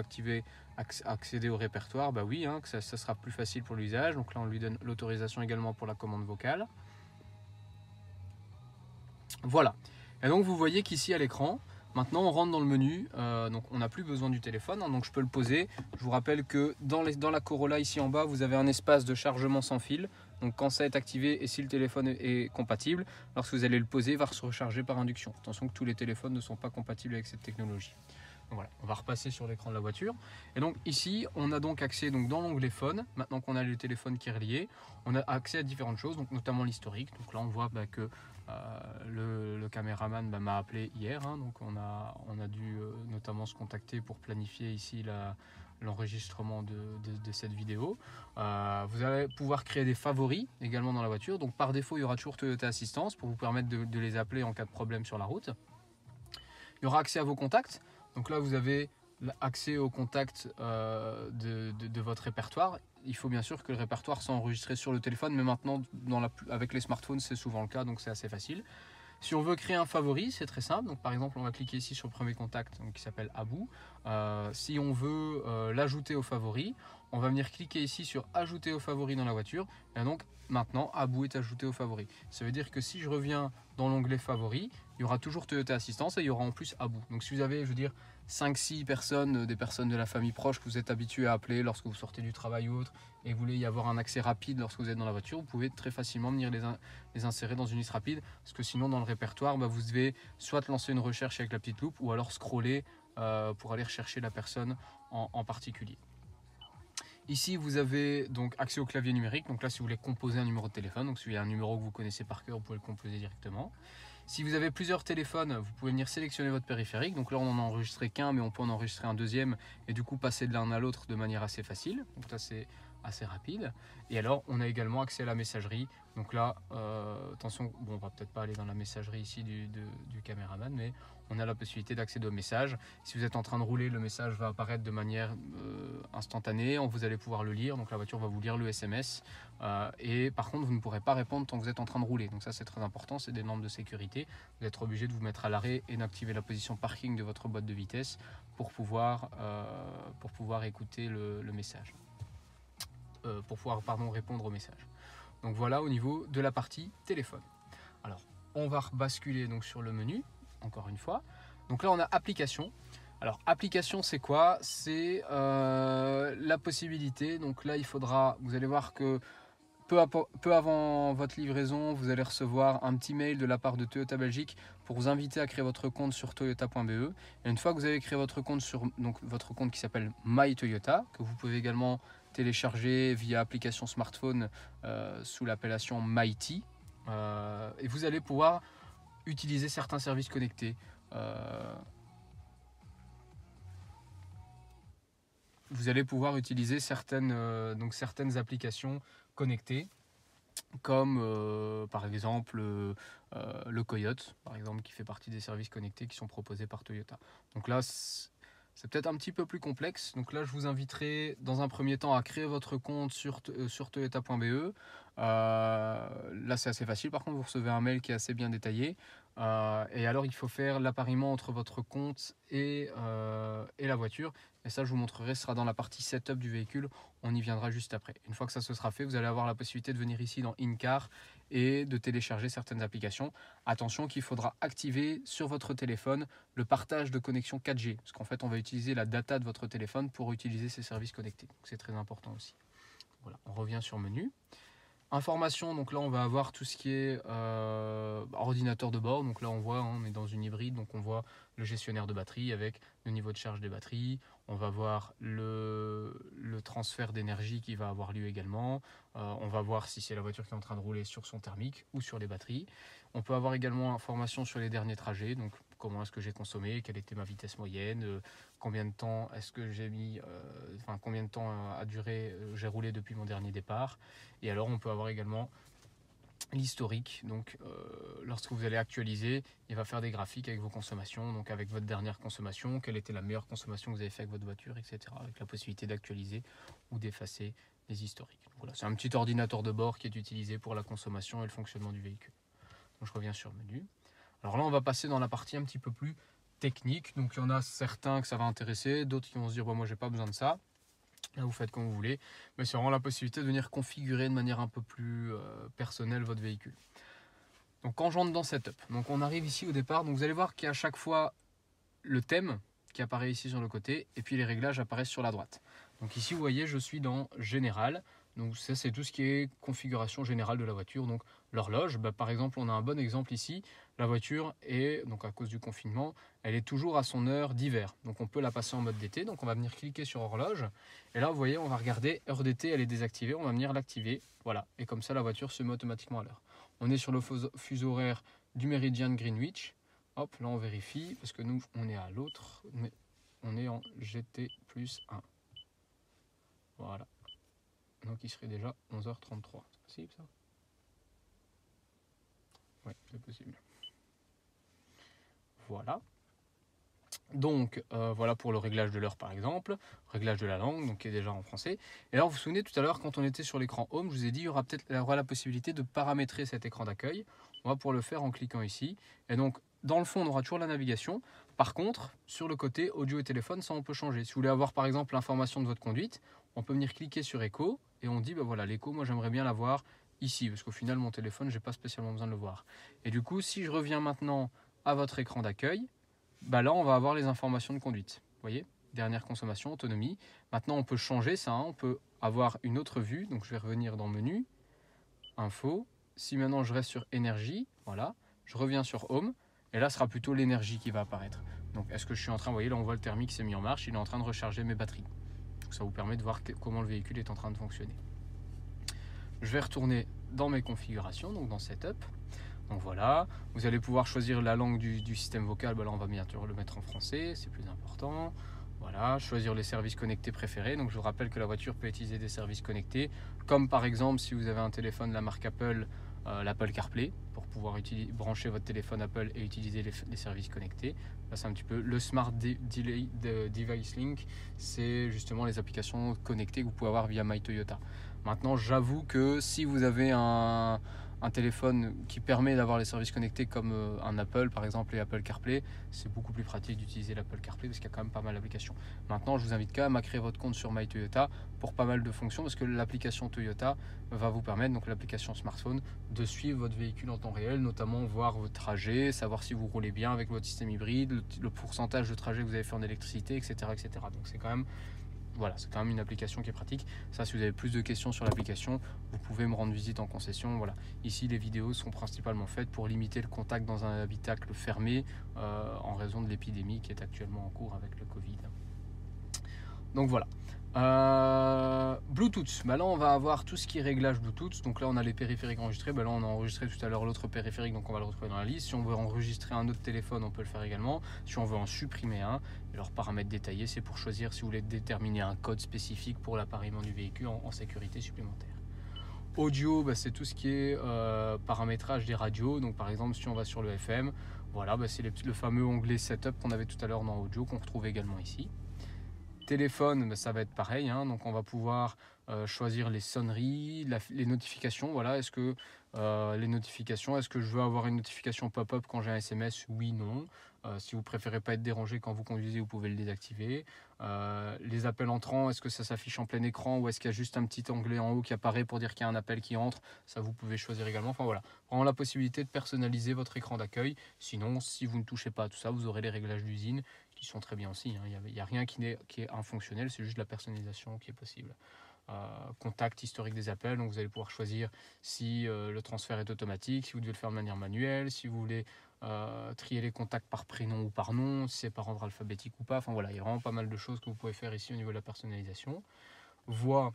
accéder au répertoire? Bah oui, hein, que ça sera plus facile pour l'usage. Donc là on lui donne l'autorisation également pour la commande vocale. Voilà. Et donc vous voyez qu'ici à l'écran, maintenant on rentre dans le menu, donc on n'a plus besoin du téléphone, hein, donc je peux le poser. Je vous rappelle que dans la Corolla ici en bas, vous avez un espace de chargement sans fil. Donc quand ça est activé et si le téléphone est compatible, lorsque vous allez le poser, il va se recharger par induction. Attention que tous les téléphones ne sont pas compatibles avec cette technologie. Donc voilà, on va repasser sur l'écran de la voiture. Et donc ici, on a donc accès dans l'onglet phone. Maintenant qu'on a le téléphone qui est relié, on a accès à différentes choses, donc notamment l'historique. Donc là, on voit que le caméraman m'a appelé hier. Hein, donc on a dû notamment se contacter pour planifier ici l'enregistrement de cette vidéo. Vous allez pouvoir créer des favoris également dans la voiture. Donc par défaut, il y aura toujours Toyota Assistance pour vous permettre de les appeler en cas de problème sur la route. Il y aura accès à vos contacts. Donc là, vous avez accès aux contacts de votre répertoire. Il faut bien sûr que le répertoire soit enregistré sur le téléphone, mais maintenant, avec les smartphones, c'est souvent le cas, donc c'est assez facile. Si on veut créer un favori, c'est très simple. Donc, par exemple, on va cliquer ici sur le premier contact qui s'appelle Abou. Si on veut l'ajouter au favori, on va venir cliquer ici sur ajouter au favori dans la voiture. Et donc maintenant, Abou est ajouté au favori. Ça veut dire que si je reviens dans l'onglet favori, il y aura toujours Toyota Assistance et il y aura en plus Abou. Donc si vous avez, je veux dire, 5-6 personnes, des personnes de la famille proche que vous êtes habitué à appeler lorsque vous sortez du travail ou autre, et vous voulez y avoir un accès rapide lorsque vous êtes dans la voiture, vous pouvez très facilement venir les insérer dans une liste rapide, parce que sinon dans le répertoire, vous devez soit lancer une recherche avec la petite loupe, ou alors scroller pour aller rechercher la personne en particulier. Ici, vous avez donc accès au clavier numérique. Donc là, si vous voulez composer un numéro de téléphone, donc s'il y a un numéro que vous connaissez par cœur, vous pouvez le composer directement. Si vous avez plusieurs téléphones, vous pouvez venir sélectionner votre périphérique. Donc là, on n'en a enregistré qu'un, mais on peut en enregistrer un deuxième et du coup passer de l'un à l'autre de manière assez facile. Donc ça, c'est assez rapide. Et alors, on a également accès à la messagerie. Donc là, attention, bon, on va peut-être pas aller dans la messagerie ici du caméraman, mais on a la possibilité d'accéder au message. Si vous êtes en train de rouler, le message va apparaître de manière instantanée. Vous allez pouvoir le lire. Donc la voiture va vous lire le SMS. Et par contre, vous ne pourrez pas répondre tant que vous êtes en train de rouler. Donc ça, c'est très important. C'est des normes de sécurité. Vous êtes obligé de vous mettre à l'arrêt et d'activer la position parking de votre boîte de vitesse pour pouvoir écouter le message. Pour pouvoir répondre au message. Donc voilà au niveau de la partie téléphone. Alors on va basculer donc sur le menu encore une fois. Donc là on a application. Alors application c'est quoi? C'est la possibilité. Donc là vous allez voir que peu avant votre livraison, vous allez recevoir un petit mail de la part de Toyota Belgique pour vous inviter à créer votre compte sur toyota.be. Et une fois que vous avez créé votre compte votre compte qui s'appelle My Toyota, que vous pouvez également télécharger via application smartphone sous l'appellation Mighty, et vous allez pouvoir utiliser certains services connectés. Vous allez pouvoir utiliser certaines applications connectées, comme par exemple le Coyote, par exemple, qui fait partie des services connectés qui sont proposés par Toyota. Donc là, c'est peut-être un petit peu plus complexe. Donc là, je vous inviterai dans un premier temps à créer votre compte sur toyota.be. Là, c'est assez facile. Par contre, vous recevez un mail qui est assez bien détaillé. Et alors, il faut faire l'appariement entre votre compte et la voiture. Et ça, je vous montrerai, ce sera dans la partie setup du véhicule. On y viendra juste après. Une fois que ça se sera fait, vous allez avoir la possibilité de venir ici dans InCar et de télécharger certaines applications. Attention qu'il faudra activer sur votre téléphone le partage de connexion 4G. Parce qu'en fait, on va utiliser la data de votre téléphone pour utiliser ces services connectés. C'est très important aussi. Voilà, on revient sur menu. Information, donc là on va avoir tout ce qui est ordinateur de bord. Donc là on voit, on est dans une hybride, donc on voit le gestionnaire de batterie avec le niveau de charge des batteries. On va voir le transfert d'énergie qui va avoir lieu également. On va voir si c'est la voiture qui est en train de rouler sur son thermique ou sur les batteries. On peut avoir également information sur les derniers trajets, donc comment est-ce que j'ai consommé, quelle était ma vitesse moyenne, combien de temps est-ce que j'ai mis, combien de temps a duré, j'ai roulé depuis mon dernier départ. Et alors on peut avoir également l'historique, donc lorsque vous allez actualiser, il va faire des graphiques avec vos consommations, donc avec votre dernière consommation, quelle était la meilleure consommation que vous avez fait avec votre voiture, etc. Avec la possibilité d'actualiser ou d'effacer les historiques. Donc voilà, c'est un petit ordinateur de bord qui est utilisé pour la consommation et le fonctionnement du véhicule. Donc je reviens sur le menu. Alors là on va passer dans la partie un petit peu plus technique, donc il y en a certains que ça va intéresser, d'autres qui vont se dire moi j'ai pas besoin de ça. Là, vous faites comme vous voulez, mais c'est vraiment la possibilité de venir configurer de manière un peu plus personnelle votre véhicule. Donc quand j'entre dans Setup, donc on arrive ici au départ, donc vous allez voir qu'il y a à chaque fois le thème qui apparaît ici sur le côté, et puis les réglages apparaissent sur la droite. Donc ici vous voyez, je suis dans Général, donc ça c'est tout ce qui est configuration générale de la voiture. Donc l'horloge, par exemple on a un bon exemple ici, la voiture est, donc à cause du confinement, elle est toujours à son heure d'hiver. Donc on peut la passer en mode d'été, donc on va venir cliquer sur horloge, et là vous voyez on va regarder, heure d'été elle est désactivée, on va venir l'activer, voilà, et comme ça la voiture se met automatiquement à l'heure. On est sur le fuseau horaire du méridien de Greenwich, hop, là on vérifie, parce que nous on est à l'autre, mais on est en GT plus 1. Voilà. Donc il serait déjà 11h33. C'est possible ça? Oui, c'est possible. Voilà. Donc voilà pour le réglage de l'heure par exemple, réglage de la langue, donc qui est déjà en français. Et alors vous vous souvenez tout à l'heure quand on était sur l'écran Home, je vous ai dit il y aura la possibilité de paramétrer cet écran d'accueil. On va pouvoir le faire en cliquant ici. Et donc dans le fond on aura toujours la navigation. Par contre sur le côté audio et téléphone, ça on peut changer. Si vous voulez avoir par exemple l'information de votre conduite, on peut venir cliquer sur écho et on dit voilà l'écho moi j'aimerais bien l'avoir ici parce qu'au final mon téléphone j'ai pas spécialement besoin de le voir. Et du coup si je reviens maintenant à votre écran d'accueil, là on va avoir les informations de conduite. Vous voyez, dernière consommation, autonomie. Maintenant on peut changer ça, on peut avoir une autre vue. Donc je vais revenir dans menu, info. Si maintenant je reste sur énergie, voilà, je reviens sur home et là ce sera plutôt l'énergie qui va apparaître. Donc est-ce que je suis en train, vous voyez là on voit le thermique s'est mis en marche, il est en train de recharger mes batteries. Donc ça vous permet de voir comment le véhicule est en train de fonctionner. Je vais retourner dans mes configurations, donc dans Setup. Donc voilà, vous allez pouvoir choisir la langue du système vocal. Là on va bien sûr le mettre en français, c'est plus important. Voilà, choisir les services connectés préférés. Donc je vous rappelle que la voiture peut utiliser des services connectés, comme par exemple si vous avez un téléphone de la marque Apple, l'Apple CarPlay, pour pouvoir brancher votre téléphone Apple et utiliser les services connectés. Là c'est un petit peu le Smart Device Link, c'est justement les applications connectées que vous pouvez avoir via My Toyota. Maintenant j'avoue que si vous avez un téléphone qui permet d'avoir les services connectés comme un Apple par exemple et Apple CarPlay, c'est beaucoup plus pratique d'utiliser l'Apple CarPlay parce qu'il y a quand même pas mal d'applications. Maintenant je vous invite quand même à créer votre compte sur My Toyota pour pas mal de fonctions parce que l'application Toyota va vous permettre, donc l'application smartphone, de suivre votre véhicule en temps réel, notamment voir votre trajet, savoir si vous roulez bien avec votre système hybride, le pourcentage de trajet que vous avez fait en électricité, etc. etc. Donc c'est quand même une application qui est pratique. Ça, si vous avez plus de questions sur l'application, vous pouvez me rendre visite en concession. Voilà. Ici, les vidéos sont principalement faites pour limiter le contact dans un habitacle fermé en raison de l'épidémie qui est actuellement en cours avec le Covid. Donc voilà. Bluetooth, bah là on va avoir tout ce qui est réglage Bluetooth. Donc là on a les périphériques enregistrés, bah là on a enregistré tout à l'heure l'autre périphérique, donc on va le retrouver dans la liste. Si on veut enregistrer un autre téléphone, on peut le faire également. Si on veut en supprimer un, et leurs paramètres détaillés, c'est pour choisir si vous voulez déterminer un code spécifique pour l'appareillement du véhicule en sécurité supplémentaire. Audio, bah, c'est tout ce qui est paramétrage des radios. Donc par exemple si on va sur le FM, voilà, bah, c'est le fameux onglet Setup qu'on avait tout à l'heure dans Audio, qu'on retrouve également ici. Téléphone, bah, ça va être pareil, hein, donc on va pouvoir choisir les sonneries, les notifications. Voilà, est-ce que les notifications, est-ce que je veux avoir une notification pop-up quand j'ai un SMS? Oui, non. Si vous préférez pas être dérangé quand vous conduisez, vous pouvez le désactiver. Les appels entrants, est-ce que ça s'affiche en plein écran ou est-ce qu'il y a juste un petit onglet en haut qui apparaît pour dire qu'il y a un appel qui entre? Ça, vous pouvez choisir également. Enfin voilà, vraiment la possibilité de personnaliser votre écran d'accueil. Sinon, si vous ne touchez pas à tout ça, vous aurez les réglages d'usine qui sont très bien aussi. Il n'y a rien qui est infonctionnel, c'est juste la personnalisation qui est possible. Contact historique des appels, donc vous allez pouvoir choisir si le transfert est automatique, si vous devez le faire de manière manuelle, si vous voulez trier les contacts par prénom ou par nom, si c'est par ordre alphabétique ou pas. Enfin voilà, il y a vraiment pas mal de choses que vous pouvez faire ici au niveau de la personnalisation. Voix,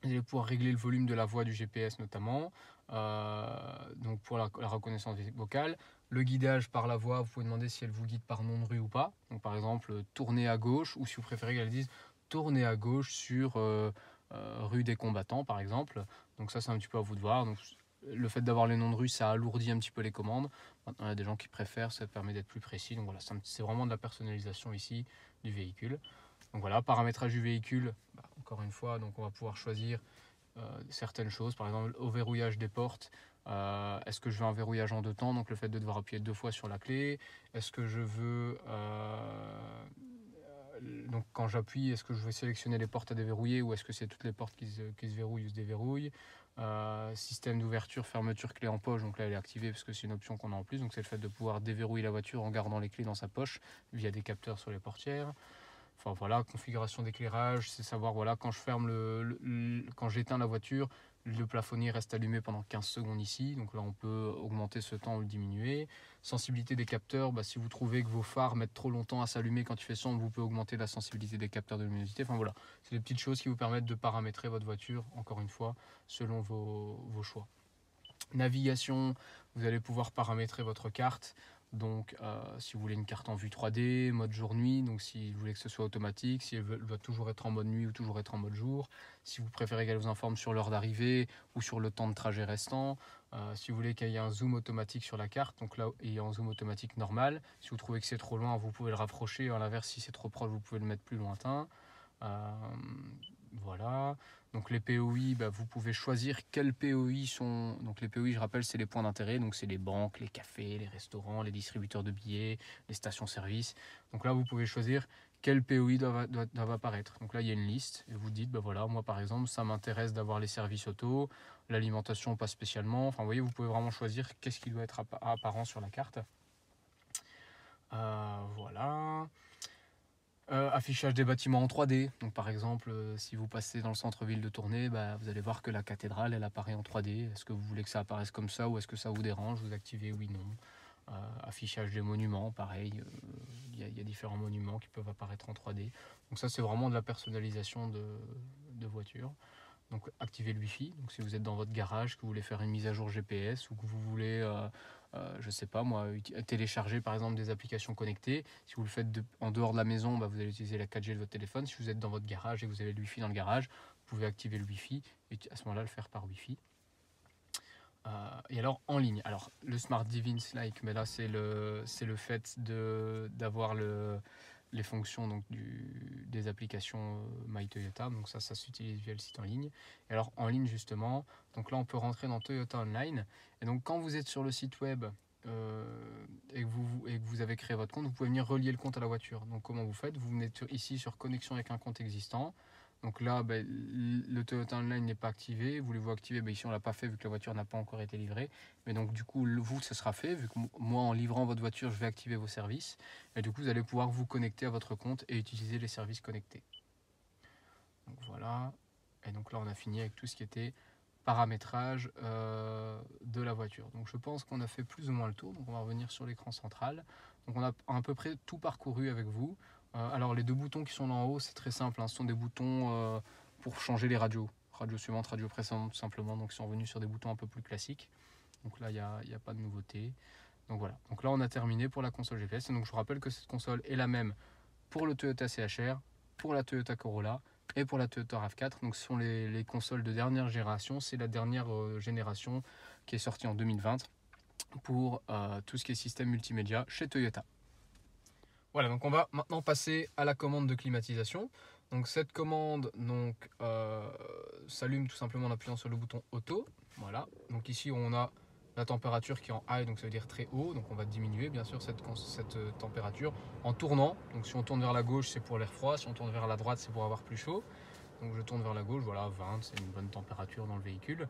vous allez pouvoir régler le volume de la voix du GPS notamment, donc pour la reconnaissance vocale. Le guidage par la voix, vous pouvez demander si elle vous guide par nom de rue ou pas. Donc par exemple, tournez à gauche, ou si vous préférez qu'elle dise tournez à gauche sur rue des combattants par exemple. Donc ça c'est un petit peu à vous de voir. Donc, le fait d'avoir les noms de rue, ça alourdit un petit peu les commandes. Maintenant il y a des gens qui préfèrent, ça permet d'être plus précis. Donc voilà, c'est vraiment de la personnalisation ici du véhicule. Donc voilà, paramétrage du véhicule, bah, encore une fois, donc on va pouvoir choisir certaines choses, par exemple au verrouillage des portes. Est-ce que je veux un verrouillage en deux temps, donc le fait de devoir appuyer deux fois sur la clé? Est-ce que je veux donc quand j'appuie, est-ce que je veux sélectionner les portes à déverrouiller ou est-ce que c'est toutes les portes qui se verrouillent ou se déverrouillent? Système d'ouverture, fermeture, clé en poche, donc là elle est activée parce que c'est une option qu'on a en plus, donc c'est le fait de pouvoir déverrouiller la voiture en gardant les clés dans sa poche via des capteurs sur les portières. Enfin voilà, configuration d'éclairage, c'est savoir voilà quand je ferme quand j'éteins la voiture, le plafonnier reste allumé pendant 15 secondes ici, donc là on peut augmenter ce temps ou le diminuer. Sensibilité des capteurs, bah, si vous trouvez que vos phares mettent trop longtemps à s'allumer quand il fait sombre, vous pouvez augmenter la sensibilité des capteurs de luminosité. Enfin voilà, c'est des petites choses qui vous permettent de paramétrer votre voiture, encore une fois, selon vos choix. Navigation, vous allez pouvoir paramétrer votre carte. Donc si vous voulez une carte en vue 3D, mode jour-nuit, donc si vous voulez que ce soit automatique, si elle doit toujours être en mode nuit ou toujours être en mode jour, si vous préférez qu'elle vous informe sur l'heure d'arrivée ou sur le temps de trajet restant, si vous voulez qu'il y ait un zoom automatique sur la carte, donc là il y a un zoom automatique normal, si vous trouvez que c'est trop loin, vous pouvez le rapprocher, à l'inverse si c'est trop proche, vous pouvez le mettre plus lointain. Voilà. Donc les POI, bah, vous pouvez choisir quels POI sont. Donc les POI, je rappelle, c'est les points d'intérêt. Donc c'est les banques, les cafés, les restaurants, les distributeurs de billets, les stations-service. Donc là, vous pouvez choisir quels POI doivent apparaître. Donc là, il y a une liste et vous dites, bah voilà, moi par exemple, ça m'intéresse d'avoir les services auto, l'alimentation pas spécialement. Enfin, vous voyez, vous pouvez vraiment choisir qu'est-ce qui doit être apparent sur la carte. Voilà. Affichage des bâtiments en 3D. Donc par exemple, si vous passez dans le centre-ville de Tournai, bah, vous allez voir que la cathédrale, elle apparaît en 3D. Est-ce que vous voulez que ça apparaisse comme ça ou est-ce que ça vous dérange? Vous activez oui, non. Affichage des monuments, pareil. Il y a différents monuments qui peuvent apparaître en 3D. Donc ça, c'est vraiment de la personnalisation de voiture. Donc activez le Wi-Fi. Donc si vous êtes dans votre garage, que vous voulez faire une mise à jour GPS ou que vous voulez, je sais pas moi, télécharger par exemple des applications connectées. Si vous le faites en dehors de la maison, bah, vous allez utiliser la 4G de votre téléphone. Si vous êtes dans votre garage et que vous avez le Wi-Fi dans le garage, vous pouvez activer le Wi-Fi et à ce moment-là le faire par Wi-Fi. Et alors en ligne. Alors le Smart Device Like, mais là c'est le fait d'avoir les fonctions donc des applications My Toyota. Donc ça s'utilise via le site en ligne. Et alors en ligne justement, donc là on peut rentrer dans Toyota Online. Et donc quand vous êtes sur le site web et que vous avez créé votre compte, vous pouvez venir relier le compte à la voiture. Donc comment vous faites? Vous venez ici sur connexion avec un compte existant. Donc là, ben, le Toyota Online n'est pas activé. Voulez-vous activer? Ben, ici, on ne l'a pas fait vu que la voiture n'a pas encore été livrée. Mais donc, du coup, vous, ce sera fait. Vu que moi, en livrant votre voiture, je vais activer vos services. Et du coup, vous allez pouvoir vous connecter à votre compte et utiliser les services connectés. Donc voilà. Et donc là, on a fini avec tout ce qui était paramétrage de la voiture. Donc je pense qu'on a fait plus ou moins le tour. Donc on va revenir sur l'écran central. Donc on a à peu près tout parcouru avec vous. Alors les deux boutons qui sont là en haut, c'est très simple, hein, ce sont des boutons pour changer les radios. Radio suivante, radio précédente tout simplement, donc ils sont revenus sur des boutons un peu plus classiques. Donc là il n'y a pas de nouveauté. Donc voilà, donc là on a terminé pour la console GPS. Et donc je vous rappelle que cette console est la même pour le Toyota CHR, pour la Toyota Corolla et pour la Toyota RAV4. Donc ce sont les consoles de dernière génération, c'est la dernière génération qui est sortie en 2020 pour tout ce qui est système multimédia chez Toyota. Voilà, donc on va maintenant passer à la commande de climatisation. Donc cette commande s'allume tout simplement en appuyant sur le bouton auto. Voilà, donc ici on a la température qui est en high, donc ça veut dire très haut. Donc on va diminuer bien sûr cette température en tournant. Donc si on tourne vers la gauche, c'est pour l'air froid. Si on tourne vers la droite, c'est pour avoir plus chaud. Donc je tourne vers la gauche, voilà, 20, c'est une bonne température dans le véhicule.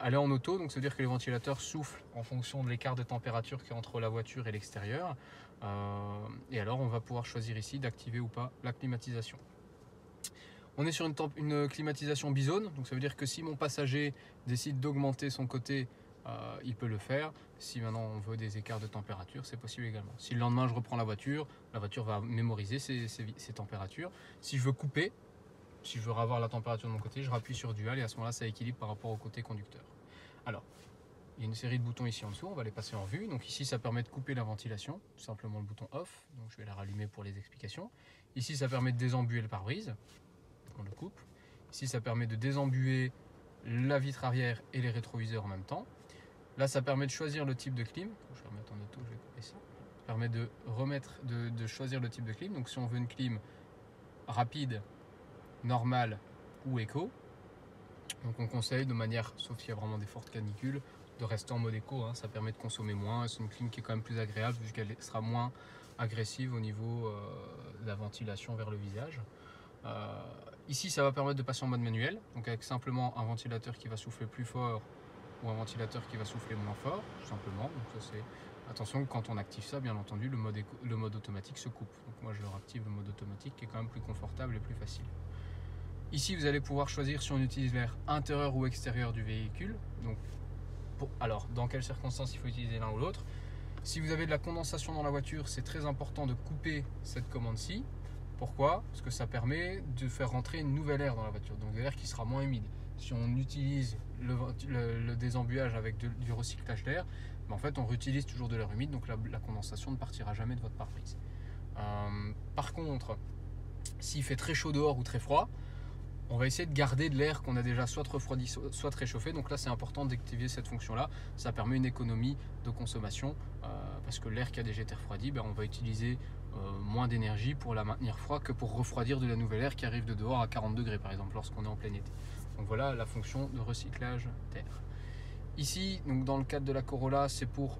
Elle est en auto, donc ça veut dire que les ventilateurs soufflent en fonction de l'écart de température qui est entre la voiture et l'extérieur. Et alors on va pouvoir choisir ici d'activer ou pas la climatisation. On est sur une climatisation bizone, donc ça veut dire que si mon passager décide d'augmenter son côté, il peut le faire. Si maintenant on veut des écarts de température, c'est possible également. Si le lendemain je reprends la voiture va mémoriser ces températures. Si je veux couper, si je veux avoir la température de mon côté, je rappuie sur dual et à ce moment-là ça équilibre par rapport au côté conducteur. Alors, il y a une série de boutons ici en dessous, on va les passer en vue. Donc ici ça permet de couper la ventilation, tout simplement le bouton off, donc je vais la rallumer pour les explications. Ici ça permet de désembuer le pare-brise, on le coupe. Ici ça permet de désembuer la vitre arrière et les rétroviseurs en même temps. Là ça permet de choisir le type de clim, je vais remettre en auto, je vais couper ça. Ça permet de choisir le type de clim, donc si on veut une clim rapide, normale ou éco, donc on conseille de manière, sauf s'il y a vraiment des fortes canicules, de rester en mode éco, hein, ça permet de consommer moins, c'est une clim qui est quand même plus agréable puisqu'elle sera moins agressive au niveau de la ventilation vers le visage. Ici ça va permettre de passer en mode manuel, donc avec simplement un ventilateur qui va souffler plus fort ou un ventilateur qui va souffler moins fort, tout simplement. Donc ça c'est... Attention, quand on active ça, bien entendu, le mode automatique se coupe. Donc moi je leur active le mode automatique qui est quand même plus confortable et plus facile. Ici vous allez pouvoir choisir si on utilise l'air intérieur ou extérieur du véhicule. Donc, alors dans quelles circonstances il faut utiliser l'un ou l'autre. Si vous avez de la condensation dans la voiture, c'est très important de couper cette commande-ci. Pourquoi? Parce que ça permet de faire rentrer une nouvelle air dans la voiture, donc de l'air qui sera moins humide. Si on utilise le désembuage avec du recyclage d'air, ben en fait on réutilise toujours de l'air humide, donc la condensation ne partira jamais de votre pare-brise. Par contre, s'il fait très chaud dehors ou très froid, on va essayer de garder de l'air qu'on a déjà soit refroidi, soit réchauffé. Donc là, c'est important d'activer cette fonction-là. Ça permet une économie de consommation parce que l'air qui a déjà été refroidi, ben, on va utiliser moins d'énergie pour la maintenir froid que pour refroidir de la nouvelle air qui arrive de dehors à 40 degrés par exemple lorsqu'on est en plein été. Donc voilà la fonction de recyclage d'air. Ici, donc dans le cadre de la Corolla, c'est pour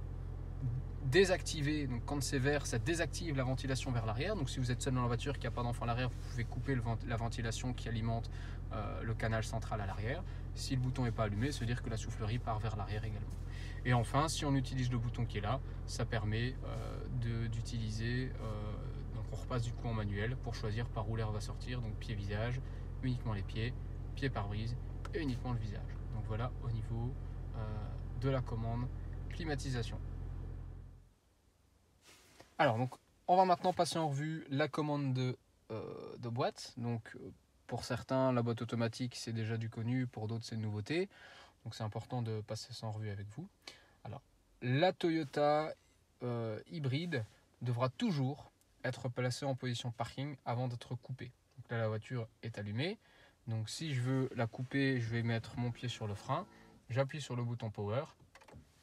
désactiver, donc quand c'est vert, ça désactive la ventilation vers l'arrière. Donc si vous êtes seul dans la voiture, qu'il n'y a pas d'enfant à l'arrière, vous pouvez couper la ventilation qui alimente le canal central à l'arrière. Si le bouton n'est pas allumé, ça veut dire que la soufflerie part vers l'arrière également. Et enfin, si on utilise le bouton qui est là, ça permet d'utiliser, donc on repasse du coup en manuel pour choisir par où l'air va sortir, donc pied-visage, uniquement les pieds, pied pare-brise et uniquement le visage. Donc voilà au niveau de la commande climatisation. Alors, donc, on va maintenant passer en revue la commande de boîte. Donc, pour certains, la boîte automatique, c'est déjà du connu. Pour d'autres, c'est une nouveauté. Donc, c'est important de passer ça en revue avec vous. Alors, la Toyota hybride devra toujours être placée en position parking avant d'être coupée. Donc là, la voiture est allumée. Donc, si je veux la couper, je vais mettre mon pied sur le frein. J'appuie sur le bouton power.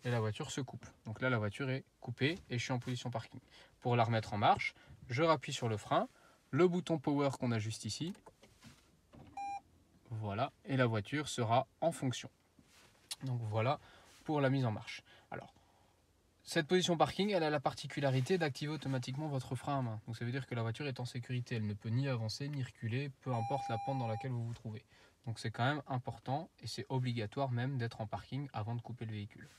Et la voiture se coupe. Donc là, la voiture est coupée et je suis en position parking. Pour la remettre en marche, je rappuie sur le frein, le bouton power qu'on a juste ici. Voilà, et la voiture sera en fonction. Donc voilà pour la mise en marche. Alors, cette position parking, elle a la particularité d'activer automatiquement votre frein à main. Donc ça veut dire que la voiture est en sécurité. Elle ne peut ni avancer ni reculer, peu importe la pente dans laquelle vous vous trouvez. Donc c'est quand même important et c'est obligatoire même d'être en parking avant de couper le véhicule.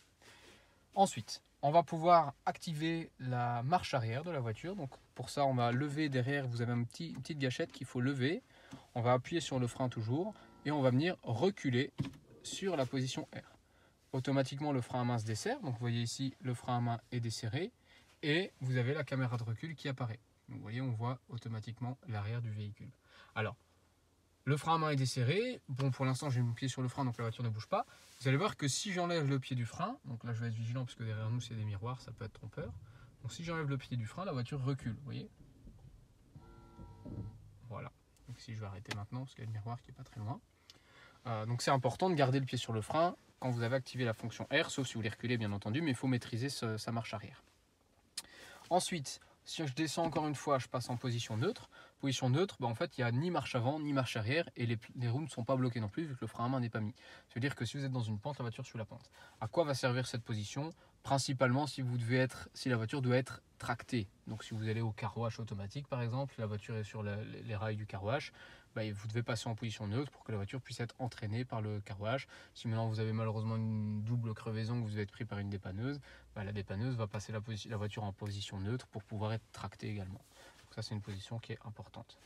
Ensuite, on va pouvoir activer la marche arrière de la voiture. Donc pour ça, on va lever derrière. Vous avez une petite gâchette qu'il faut lever. On va appuyer sur le frein toujours et on va venir reculer sur la position R. Automatiquement, le frein à main se desserre. Donc vous voyez ici, le frein à main est desserré et vous avez la caméra de recul qui apparaît. Donc vous voyez, on voit automatiquement l'arrière du véhicule. Alors, le frein à main est desserré. Bon, pour l'instant, j'ai mon pied sur le frein, donc la voiture ne bouge pas. Vous allez voir que si j'enlève le pied du frein, donc là je vais être vigilant parce que derrière nous c'est des miroirs, ça peut être trompeur. Donc si j'enlève le pied du frein, la voiture recule, vous voyez. Voilà. Donc si je vais arrêter maintenant parce qu'il y a le miroir qui n'est pas très loin. Donc c'est important de garder le pied sur le frein quand vous avez activé la fonction R, sauf si vous voulez reculer bien entendu, mais il faut maîtriser sa marche arrière. Ensuite, si je descends encore une fois, je passe en position neutre. Position neutre, en fait, il n'y a ni marche avant ni marche arrière et les roues ne sont pas bloquées non plus vu que le frein à main n'est pas mis. Ça veut dire que si vous êtes dans une pente, la voiture suit la pente. À quoi va servir cette position? Principalement si la voiture doit être tractée. Donc si vous allez au car wash automatique par exemple, la voiture est sur les rails du car wash, vous devez passer en position neutre pour que la voiture puisse être entraînée par le car wash. Si maintenant vous avez malheureusement une double crevaison, que vous êtes pris par une dépanneuse, la dépanneuse va passer la voiture en position neutre pour pouvoir être tractée également. Donc ça c'est une position qui est importante.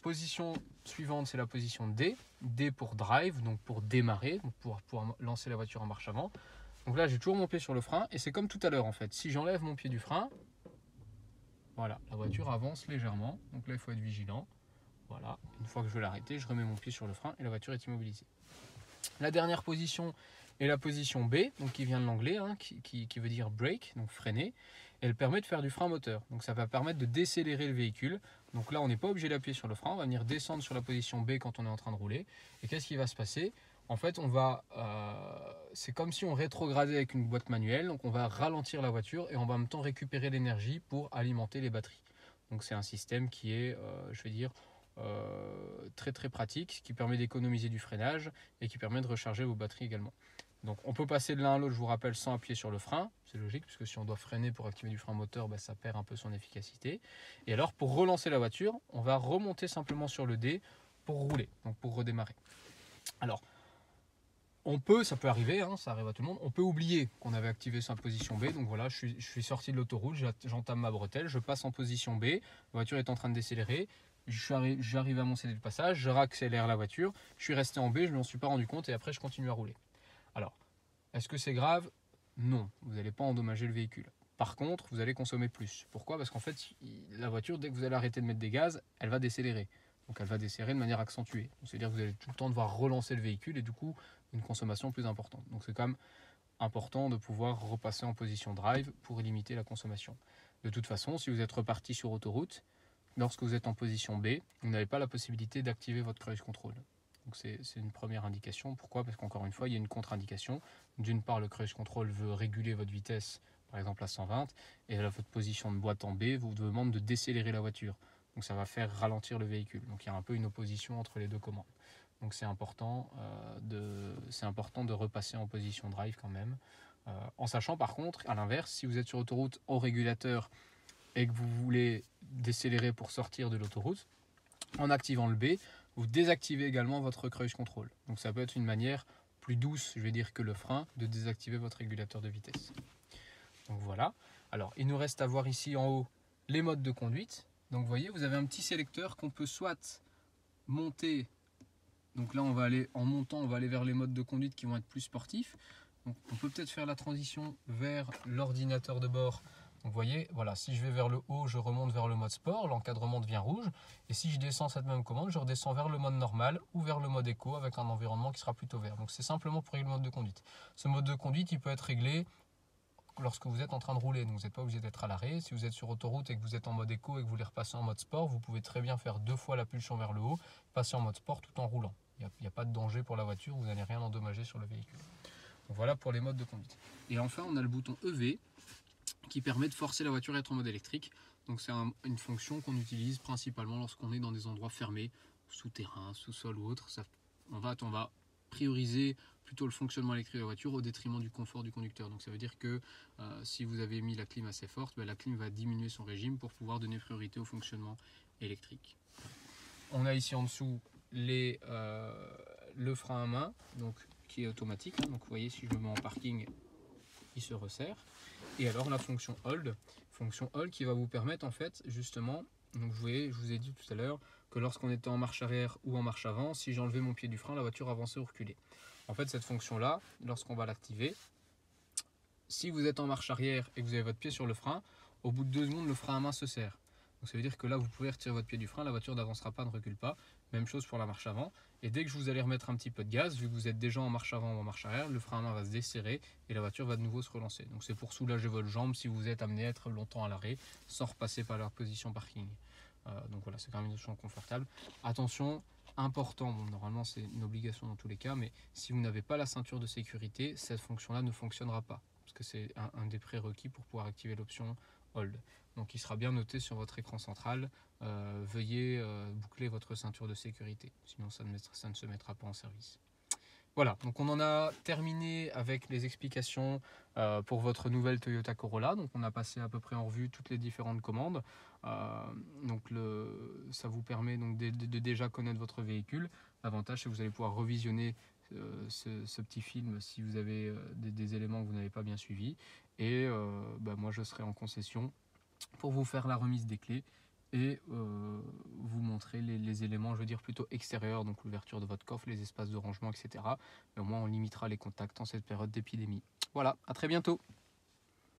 Position suivante, c'est la position D. D pour drive, donc pour démarrer, donc pour pouvoir lancer la voiture en marche avant. Donc là j'ai toujours mon pied sur le frein et c'est comme tout à l'heure en fait. Si j'enlève mon pied du frein, voilà, la voiture avance légèrement. Donc là il faut être vigilant. Voilà, une fois que je vais l'arrêter, je remets mon pied sur le frein et la voiture est immobilisée. La dernière position est la position B, donc qui vient de l'anglais, qui veut dire brake, donc freiner. Elle permet de faire du frein moteur. Donc ça va permettre de décélérer le véhicule. Donc là, on n'est pas obligé d'appuyer sur le frein. On va venir descendre sur la position B quand on est en train de rouler. Et qu'est-ce qui va se passer? En fait, c'est comme si on rétrogradait avec une boîte manuelle. Donc on va ralentir la voiture et on va en même temps récupérer l'énergie pour alimenter les batteries. Donc c'est un système qui est, très très pratique, qui permet d'économiser du freinage et qui permet de recharger vos batteries également. Donc on peut passer de l'un à l'autre, je vous rappelle, sans appuyer sur le frein. C'est logique, puisque si on doit freiner pour activer du frein moteur, ça perd un peu son efficacité. Et alors pour relancer la voiture, on va remonter simplement sur le D pour rouler, donc pour redémarrer. Alors, ça peut arriver, ça arrive à tout le monde, on peut oublier qu'on avait activé sa position B. Donc voilà, je suis sorti de l'autoroute, j'entame ma bretelle, je passe en position B, la voiture est en train de décélérer. J'arrive à mon CD de passage, je réaccélère la voiture, je suis resté en B, je ne m'en suis pas rendu compte et après je continue à rouler. Alors, est-ce que c'est grave? Non, vous n'allez pas endommager le véhicule. Par contre, vous allez consommer plus. Pourquoi? Parce qu'en fait, la voiture, dès que vous allez arrêter de mettre des gaz, elle va décélérer. Donc elle va décélérer de manière accentuée. C'est-à-dire que vous allez tout le temps devoir relancer le véhicule et du coup, une consommation plus importante. Donc c'est quand même important de pouvoir repasser en position drive pour limiter la consommation. De toute façon, si vous êtes reparti sur autoroute, lorsque vous êtes en position B, vous n'avez pas la possibilité d'activer votre cruise control. Donc c'est une première indication. Pourquoi? Parce qu'encore une fois, il y a une contre-indication. D'une part, le cruise control veut réguler votre vitesse, par exemple à 120, et là, votre position de boîte en B vous demande de décélérer la voiture. Donc ça va faire ralentir le véhicule. Donc il y a un peu une opposition entre les deux commandes. Donc c'est important de repasser en position drive quand même. En sachant par contre, à l'inverse, si vous êtes sur autoroute au régulateur et que vous voulez décélérer pour sortir de l'autoroute, en activant le B, vous désactivez également votre cruise control. Donc ça peut être une manière plus douce, je vais dire, que le frein, de désactiver votre régulateur de vitesse. Donc voilà. Alors il nous reste à voir ici en haut les modes de conduite. Donc vous voyez, vous avez un petit sélecteur qu'on peut soit monter. Donc là, en montant, on va aller vers les modes de conduite qui vont être plus sportifs. Donc on peut peut-être faire la transition vers l'ordinateur de bord. Donc vous voyez, voilà, si je vais vers le haut, je remonte vers le mode sport, l'encadrement devient rouge. Et si je descends cette même commande, je redescends vers le mode normal ou vers le mode éco avec un environnement qui sera plutôt vert. Donc c'est simplement pour régler le mode de conduite. Ce mode de conduite, il peut être réglé lorsque vous êtes en train de rouler. Donc vous n'êtes pas obligé d'être à l'arrêt. Si vous êtes sur autoroute et que vous êtes en mode éco et que vous voulez repasser en mode sport, vous pouvez très bien faire 2 fois la pulsion vers le haut, passer en mode sport tout en roulant. Il n'y a pas de danger pour la voiture, vous n'allez rien endommager sur le véhicule. Donc voilà pour les modes de conduite. Et enfin, on a le bouton EV qui permet de forcer la voiture à être en mode électrique. Donc c'est une fonction qu'on utilise principalement lorsqu'on est dans des endroits fermés, souterrains, sous-sol ou autre. On va prioriser plutôt le fonctionnement électrique de la voiture au détriment du confort du conducteur. Donc ça veut dire que si vous avez mis la clim assez forte, la clim va diminuer son régime pour pouvoir donner priorité au fonctionnement électrique. On a ici en dessous le frein à main, donc, qui est automatique. Donc vous voyez, si je le mets en parking, il se resserre. Et alors la fonction hold qui va vous permettre en fait justement, donc je vous ai dit tout à l'heure que lorsqu'on était en marche arrière ou en marche avant, si j'enlevais mon pied du frein, la voiture avançait ou reculait. En fait cette fonction là, lorsqu'on va l'activer, si vous êtes en marche arrière et que vous avez votre pied sur le frein, au bout de 2 secondes le frein à main se serre. Donc ça veut dire que là, vous pouvez retirer votre pied du frein, la voiture n'avancera pas, ne recule pas. Même chose pour la marche avant. Et dès que je vous allez remettre un petit peu de gaz, vu que vous êtes déjà en marche avant ou en marche arrière, le frein à main va se desserrer et la voiture va de nouveau se relancer. Donc c'est pour soulager votre jambe si vous êtes amené à être longtemps à l'arrêt sans repasser par leur position parking. Donc voilà, c'est quand même une option confortable. Attention, important, bon, normalement c'est une obligation dans tous les cas, mais si vous n'avez pas la ceinture de sécurité, cette fonction-là ne fonctionnera pas. Parce que c'est un des prérequis pour pouvoir activer l'option Hold. Donc il sera bien noté sur votre écran central, veuillez boucler votre ceinture de sécurité, sinon ça ne se mettra pas en service. Voilà, donc on en a terminé avec les explications pour votre nouvelle Toyota Corolla. Donc on a passé à peu près en revue toutes les différentes commandes. Donc ça vous permet donc de déjà connaître votre véhicule. L'avantage, c'est que vous allez pouvoir revisionner ce petit film si vous avez des éléments que vous n'avez pas bien suivis. Et moi, je serai en concession pour vous faire la remise des clés et vous montrer les éléments, je veux dire plutôt extérieurs, donc l'ouverture de votre coffre, les espaces de rangement, etc. Mais au moins on limitera les contacts en cette période d'épidémie. Voilà, à très bientôt.